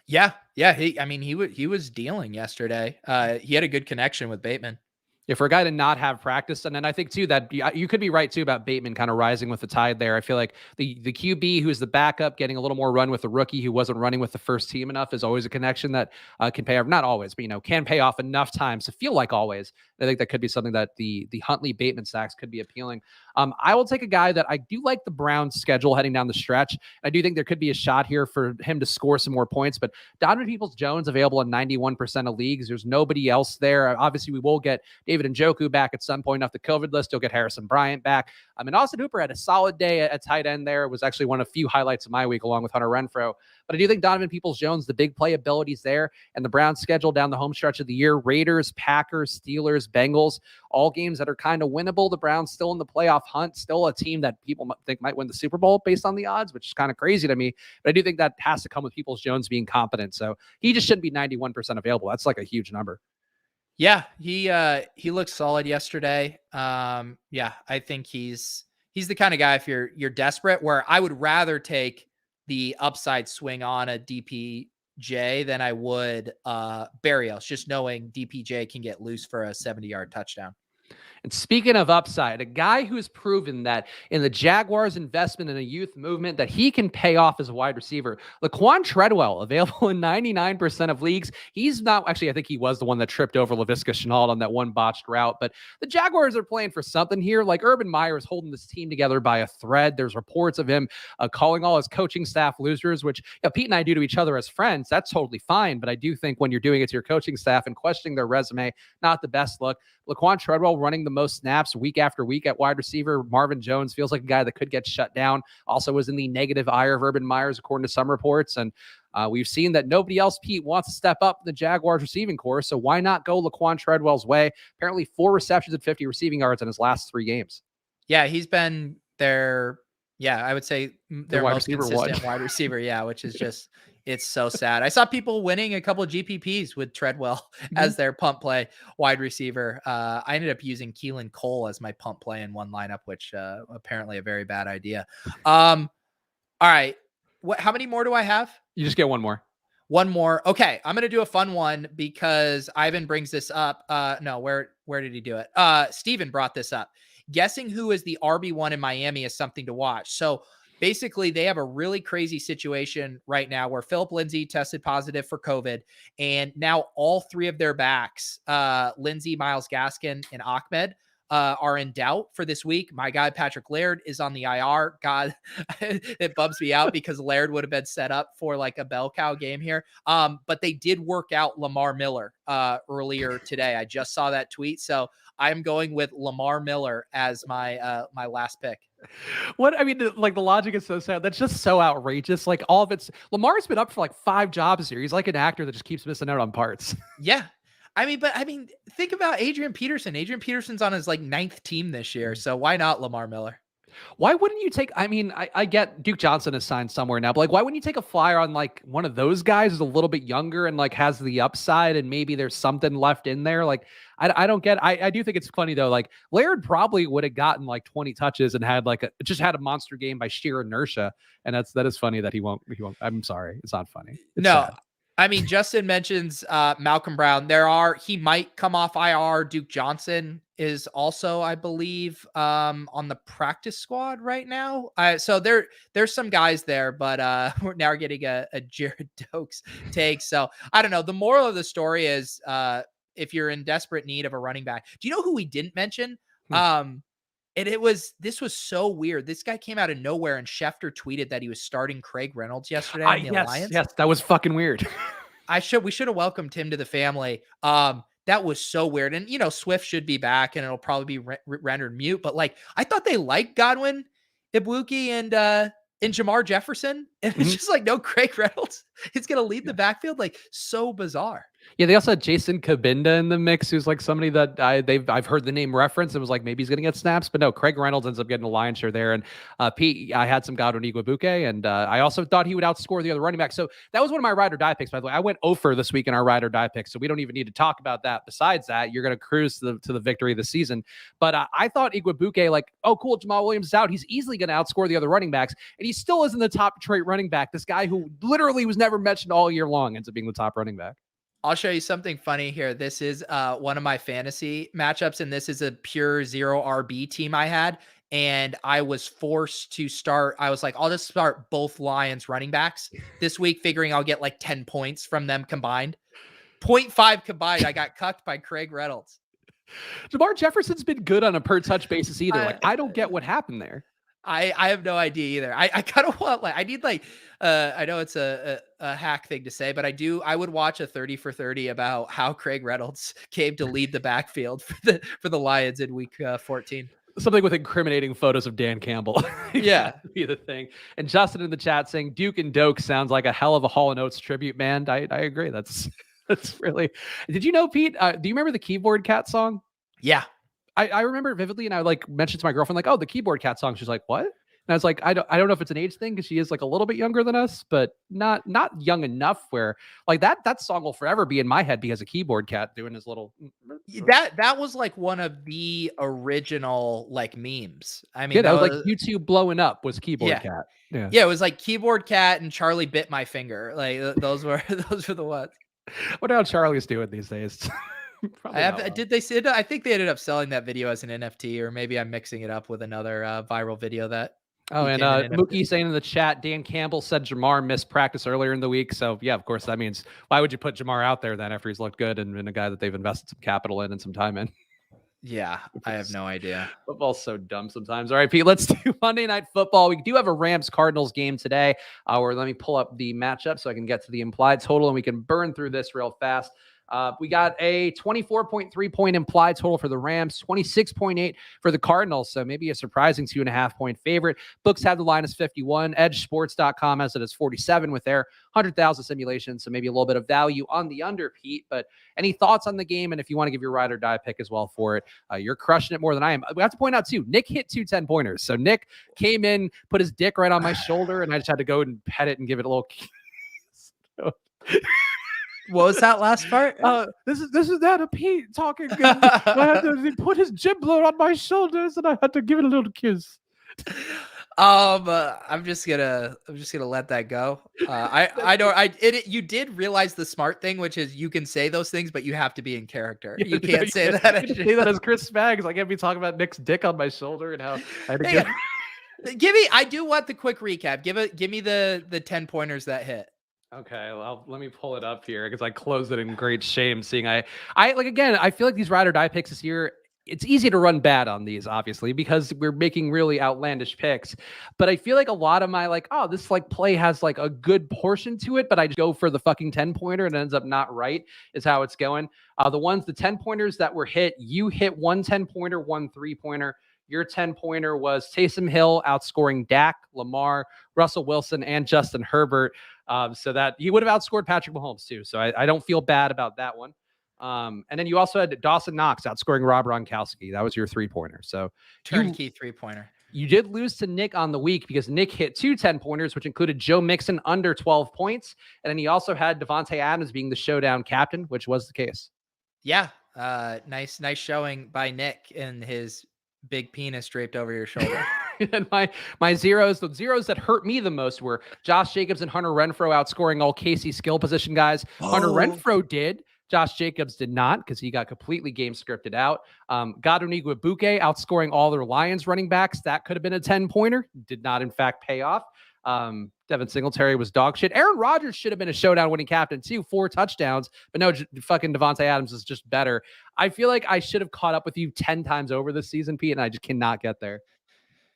Yeah. He was dealing yesterday. He had a good connection with Bateman. Yeah, for a guy to not have practice. And then I think too that you could be right too about Bateman kind of rising with the tide there. I feel like the QB who's the backup getting a little more run with the rookie who wasn't running with the first team enough is always a connection that can pay off. Not always, but can pay off enough times to feel like always. I think that could be something that the Huntley Bateman stacks could be appealing. I will take a guy that I do like the Browns schedule heading down the stretch. I do think there could be a shot here for him to score some more points, but Donovan Peoples-Jones available in 91% of leagues. There's nobody else there. Obviously, we will get David Njoku back at some point off the COVID list. You'll get Harrison Bryant back. And Austin Hooper had a solid day at tight end there. It was actually one of a few highlights of my week along with Hunter Renfrow. But I do think Donovan Peoples-Jones, the big playability is there. And the Browns schedule down the home stretch of the year, Raiders, Packers, Steelers, Bengals, all games that are kind of winnable. The Browns still in the playoff hunt, still a team that people think might win the Super Bowl based on the odds, which is kind of crazy to me. But I do think that has to come with Peoples-Jones being competent. So he just shouldn't be 91% available. That's like a huge number. Yeah, he looked solid yesterday. I think he's the kind of guy if you're desperate, where I would rather take the upside swing on a DPJ than I would Barrios, just knowing DPJ can get loose for a 70-yard touchdown. And speaking of upside, a guy who has proven that in the Jaguars' investment in a youth movement that he can pay off as a wide receiver. Laquan Treadwell, available in 99% of leagues. He's not, actually, I think he was the one that tripped over Laviska Shenault on that one botched route. But the Jaguars are playing for something here. Like Urban Meyer is holding this team together by a thread. There's reports of him calling all his coaching staff losers, which Pete and I do to each other as friends. That's totally fine. But I do think when you're doing it to your coaching staff and questioning their resume, not the best look. Laquan Treadwell running the most snaps week after week at wide receiver. Marvin Jones feels like a guy that could get shut down. Also was in the negative ire of Urban Meyers, according to some reports. And we've seen that nobody else, Pete, wants to step up the Jaguars receiving corps. So why not go Laquan Treadwell's way? Apparently 4 receptions and 50 receiving yards in his last 3 games. Yeah, he's been their, I would say their most consistent wide receiver. Yeah, which is just, it's so sad. I saw people winning a couple of GPPs with Treadwell as their pump play wide receiver. I ended up using Keelan Cole as my pump play in one lineup, which apparently a very bad idea. All right. How many more do I have? You just get one more. One more. Okay. I'm going to do a fun one because Ivan brings this up. No, where did he do it? Steven brought this up. Guessing who is the RB1 in Miami is something to watch. So basically, they have a really crazy situation right now where Philip Lindsay tested positive for COVID, and now all 3 of their backs, Lindsay, Myles Gaskin, and Ahmed, are in doubt for this week. My guy, Patrick Laird, is on the IR. God, it bums me out because Laird would have been set up for like a bell cow game here. But they did work out Lamar Miller earlier today. I just saw that tweet. So I'm going with Lamar Miller as my my last pick. What I mean, like the logic is so sad. That's just so outrageous. Like all of it's Lamar's been up for like 5 jobs here. He's like an actor that just keeps missing out on parts. Yeah. I mean, think about Adrian Peterson. Adrian Peterson's on his like 9th team this year. So why not Lamar Miller? Why wouldn't you take, I mean, I get Duke Johnson is signed somewhere now, but like, why wouldn't you take a flyer on like one of those guys who's a little bit younger and like has the upside and maybe there's something left in there? Like, I don't get, I do think it's funny though. Like Laird probably would have gotten like 20 touches and had like just had a monster game by sheer inertia. And that is funny that he won't, I'm sorry. It's not funny. It's no. sad. I mean, Justin mentions Malcolm Brown. He might come off IR. Duke Johnson is also, I believe, on the practice squad right now. So there's some guys there, but we're now getting a Jared Dokes take. So I don't know. The moral of the story is if you're in desperate need of a running back, do you know who we didn't mention? And this was so weird. This guy came out of nowhere and Schefter tweeted that he was starting Craig Reynolds yesterday in the Alliance. Yes, that was fucking weird. We should have welcomed him to the family. That was so weird. And, Swift should be back and it'll probably be rendered mute. But like, I thought they liked Godwin, Ibuki, and Jamar Jefferson. And it's just like, no, Craig Reynolds is going to lead the backfield. Like, so bizarre. Yeah, they also had Jason Kabinda in the mix, who's like somebody that I've heard the name referenced and was like, maybe he's going to get snaps, but no, Craig Reynolds ends up getting a lion's share there. And Pete, I had some Godwin Igwebuike, and I also thought he would outscore the other running back. So that was one of my ride or die picks, by the way. I went 0 this week in our ride or die picks, so we don't even need to talk about that. Besides that, you're going to cruise to the victory of the season. But I thought Igwebuike, like, oh, cool, Jamal Williams is out. He's easily going to outscore the other running backs, and he still isn't the top Detroit running back. This guy who literally was never mentioned all year long ends up being the top running back. I'll show you something funny here. This is one of my fantasy matchups, and this is a pure 0 RB team I had. And I was forced to start. I was like, I'll just start both Lions running backs this week, figuring I'll get like 10 points from them combined. 0.5 combined. I got cucked by Craig Reynolds. Jamar Jefferson's been good on a per touch basis either. I don't get what happened there. I have no idea either. I kind of want, like, I need like, I know it's a hack thing to say, but I would watch a 30 for 30 about how Craig Reynolds came to lead the backfield for the Lions in week 14. Something with incriminating photos of Dan Campbell. Yeah. Be the thing. And Justin in the chat saying Duke and Doak sounds like a hell of a Hall & Oates tribute band. I agree. That's really, did you know, Pete, do you remember the Keyboard Cat song? Yeah. I remember it vividly, and I like mentioned to my girlfriend, like, oh, the Keyboard Cat song. She's like, what? And I was like, I don't know if it's an age thing, because she is like a little bit younger than us, but not young enough where like that song will forever be in my head because of Keyboard Cat doing his little. That was like one of the original like memes. I mean, yeah, that was like YouTube blowing up was Keyboard Cat. Yeah, it was like Keyboard Cat and Charlie Bit My Finger. Like those were the ones. What how Charlie's doing these days? Did they say? I think they ended up selling that video as an NFT, or maybe I'm mixing it up with another viral video that. Oh, and Mookie saying in the chat, Dan Campbell said Jamar missed practice earlier in the week. So yeah, of course that means why would you put Jamar out there then after he's looked good and a guy that they've invested some capital in and some time in? Yeah, I have no idea. Football's so dumb sometimes. All right, Pete, let's do Monday Night Football. We do have a Rams-Cardinals game today. Or let me pull up the matchup so I can get to the implied total, and we can burn through this real fast. We got a 24.3 point implied total for the Rams, 26.8 for the Cardinals. So maybe a surprising 2.5 point favorite. Books have the line as 51. EdgeSports.com has it as 47 with their 100,000 simulation. So maybe a little bit of value on the under, Pete. But any thoughts on the game? And if you want to give your ride or die pick as well for it, you're crushing it more than I am. We have to point out too, Nick hit 2 10-pointers. So Nick came in, put his dick right on my shoulder, and I just had to go and pet it and give it a little kiss. What was that last part? This is that a Pete talking. I had to put his giblet on my shoulders, and I had to give it a little kiss. I'm just gonna let that go. You did realize the smart thing, which is you can say those things, but you have to be in character. Yeah, you can't say that. You say that as Chris Spags. I can't be talking about Nick's dick on my shoulder and how I had to I do want the quick recap. Give me the 10 pointers that hit. Okay, well, let me pull it up here because I closed it in great shame. Seeing I like, again, I feel like these ride or die picks this year, it's easy to run bad on these, obviously, because we're making really outlandish picks. But I feel like a lot of my like, oh, this like play has like a good portion to it, but I just go for the fucking 10-pointer and it ends up not right is how it's going. The 10-pointers that were hit, you hit 1 10-pointer, 1 3-pointer. Your 10-pointer was Taysom Hill outscoring Dak, Lamar, Russell Wilson, and Justin Herbert. So that he would have outscored Patrick Mahomes too. So I don't feel bad about that one. And then you also had Dawson Knox outscoring Rob Gronkowski. That was your 3-pointer. So turnkey 3-pointer. You did lose to Nick on the week because Nick hit 2 10-pointers, which included Joe Mixon under 12 points. And then he also had Davante Adams being the showdown captain, which was the case. Yeah. Nice showing by Nick and his big penis draped over your shoulder. And my zeros, the zeros that hurt me the most were Josh Jacobs and Hunter Renfrow outscoring all Casey skill position guys. Hunter Renfrow did. Josh Jacobs did not because he got completely game scripted out. Godwin Igwebuike outscoring all their Lions running backs. That could have been a 10-pointer. Did not, in fact, pay off. Devin Singletary was dog shit. Aaron Rodgers should have been a showdown winning captain too, 4 touchdowns. But no, fucking Davante Adams is just better. I feel like I should have caught up with you 10 times over this season, Pete, and I just cannot get there.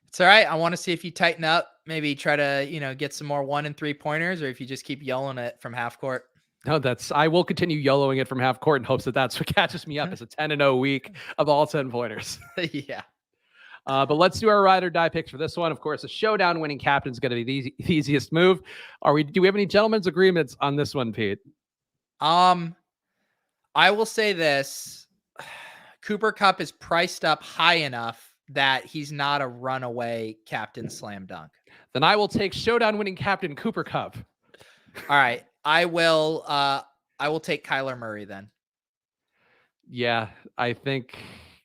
It's all right. I want to see if you tighten up, maybe try to, get some more 1 and 3-pointers, or if you just keep yelling it from half court. No, I will continue YOLOing it from half court in hopes that that's what catches me up as a 10-0 week of all 10-pointers. Yeah. But let's do our ride or die picks for this one. Of course, a showdown winning captain is going to be the easiest move. Do we have any gentlemen's agreements on this one, Pete? I will say this. Cooper Kupp is priced up high enough that he's not a runaway captain slam dunk. Then I will take showdown winning captain Cooper Kupp. All right. I will take Kyler Murray then. Yeah, I think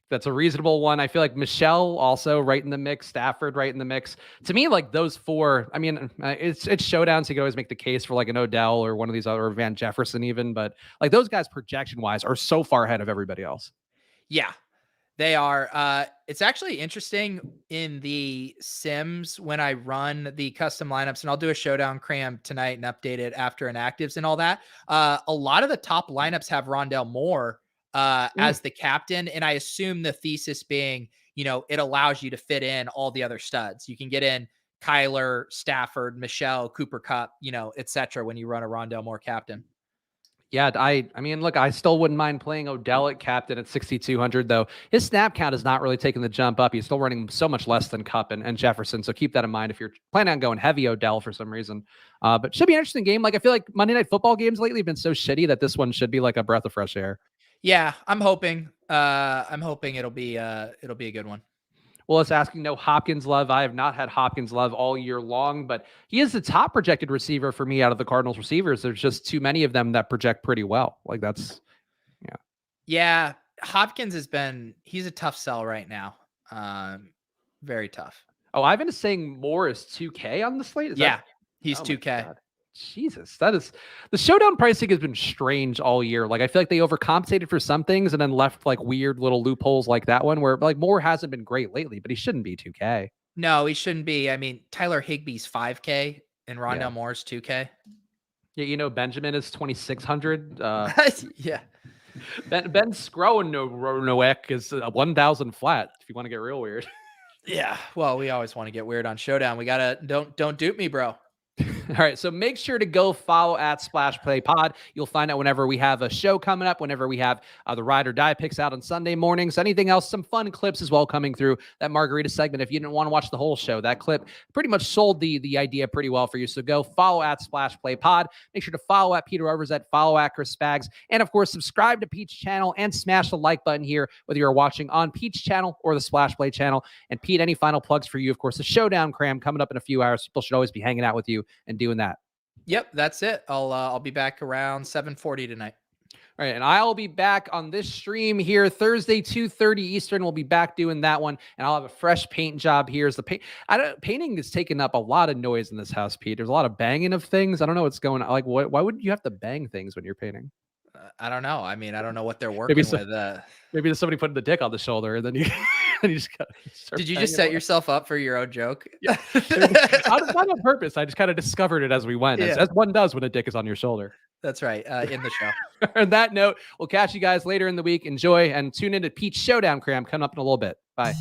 that's a reasonable one. I feel like Michelle also right in the mix, Stafford right in the mix. To me, like those four, I mean, it's showdowns. So you can always make the case for like an Odell or one of these other, or Van Jefferson even, but like those guys projection wise are so far ahead of everybody else. Yeah, they are. It's actually interesting in the Sims when I run the custom lineups, and I'll do a showdown cram tonight and update it after inactives and all that. A lot of the top lineups have Rondale Moore as the captain. And I assume the thesis being, it allows you to fit in all the other studs. You can get in Kyler, Stafford, Michelle, Cooper Kupp, et cetera, when you run a Rondale Moore captain. Yeah, I mean, look, I still wouldn't mind playing Odell at captain at 6,200, though. His snap count is not really taking the jump up. He's still running so much less than Kupp and Jefferson, so keep that in mind if you're planning on going heavy Odell for some reason. But should be an interesting game. Like, I feel like Monday Night Football games lately have been so shitty that this one should be like a breath of fresh air. Yeah, I'm hoping it'll be a good one. Well, it's asking no Hopkins love. I have not had Hopkins love all year long, but he is the top projected receiver for me out of the Cardinals receivers. There's just too many of them that project pretty well. Like that's, yeah. Yeah. Hopkins he's a tough sell right now. Very tough. Oh, Ivan is saying Moore is 2K on the slate. He's 2K. Jesus, the showdown pricing has been strange all year. Like I feel like they overcompensated for some things and then left like weird little loopholes like that one where like Moore hasn't been great lately, but he shouldn't be 2K. No, he shouldn't be. I mean, Tyler Higbee's 5K and Rondale Moore's 2K. Yeah, Benjamin is 2,600. Yeah. Ben Skronoek is 1,000 flat. If you want to get real weird. Yeah. Well, we always want to get weird on showdown. We gotta don't dupe me, bro. All right, so make sure to go follow at Splash Play Pod. You'll find out whenever we have a show coming up, whenever we have the Ride or Die picks out on Sunday mornings. Anything else, some fun clips as well coming through that margarita segment. If you didn't want to watch the whole show, that clip pretty much sold the idea pretty well for you. So go follow at Splash Play Pod. Make sure to follow at Peter Overzet, follow at Chris Spags, and of course, subscribe to Pete's channel and smash the like button here, whether you're watching on Pete's channel or the Splash Play channel. And Pete, any final plugs for you? Of course, the Showdown Cram coming up in a few hours. People should always be hanging out with you and doing that. Yep, that's it. I'll be back around 7:40 tonight. All right, and I'll be back on this stream here Thursday, 2:30 Eastern. We'll be back doing that one, and I'll have a fresh paint job here. Painting is taking up a lot of noise in this house, Pete. There's a lot of banging of things. I don't know what's going on. Like, why would you have to bang things when you're painting? I don't know. I mean, I don't know what they're working with. Maybe there's somebody putting the dick on the shoulder, and then you just got. Did you just set yourself up for your own joke? Yeah, not on purpose. I just kind of discovered it as we went, as one does when a dick is on your shoulder. That's right. In the show. On that note, we'll catch you guys later in the week. Enjoy and tune into Pete's Showdown Cram coming up in a little bit. Bye.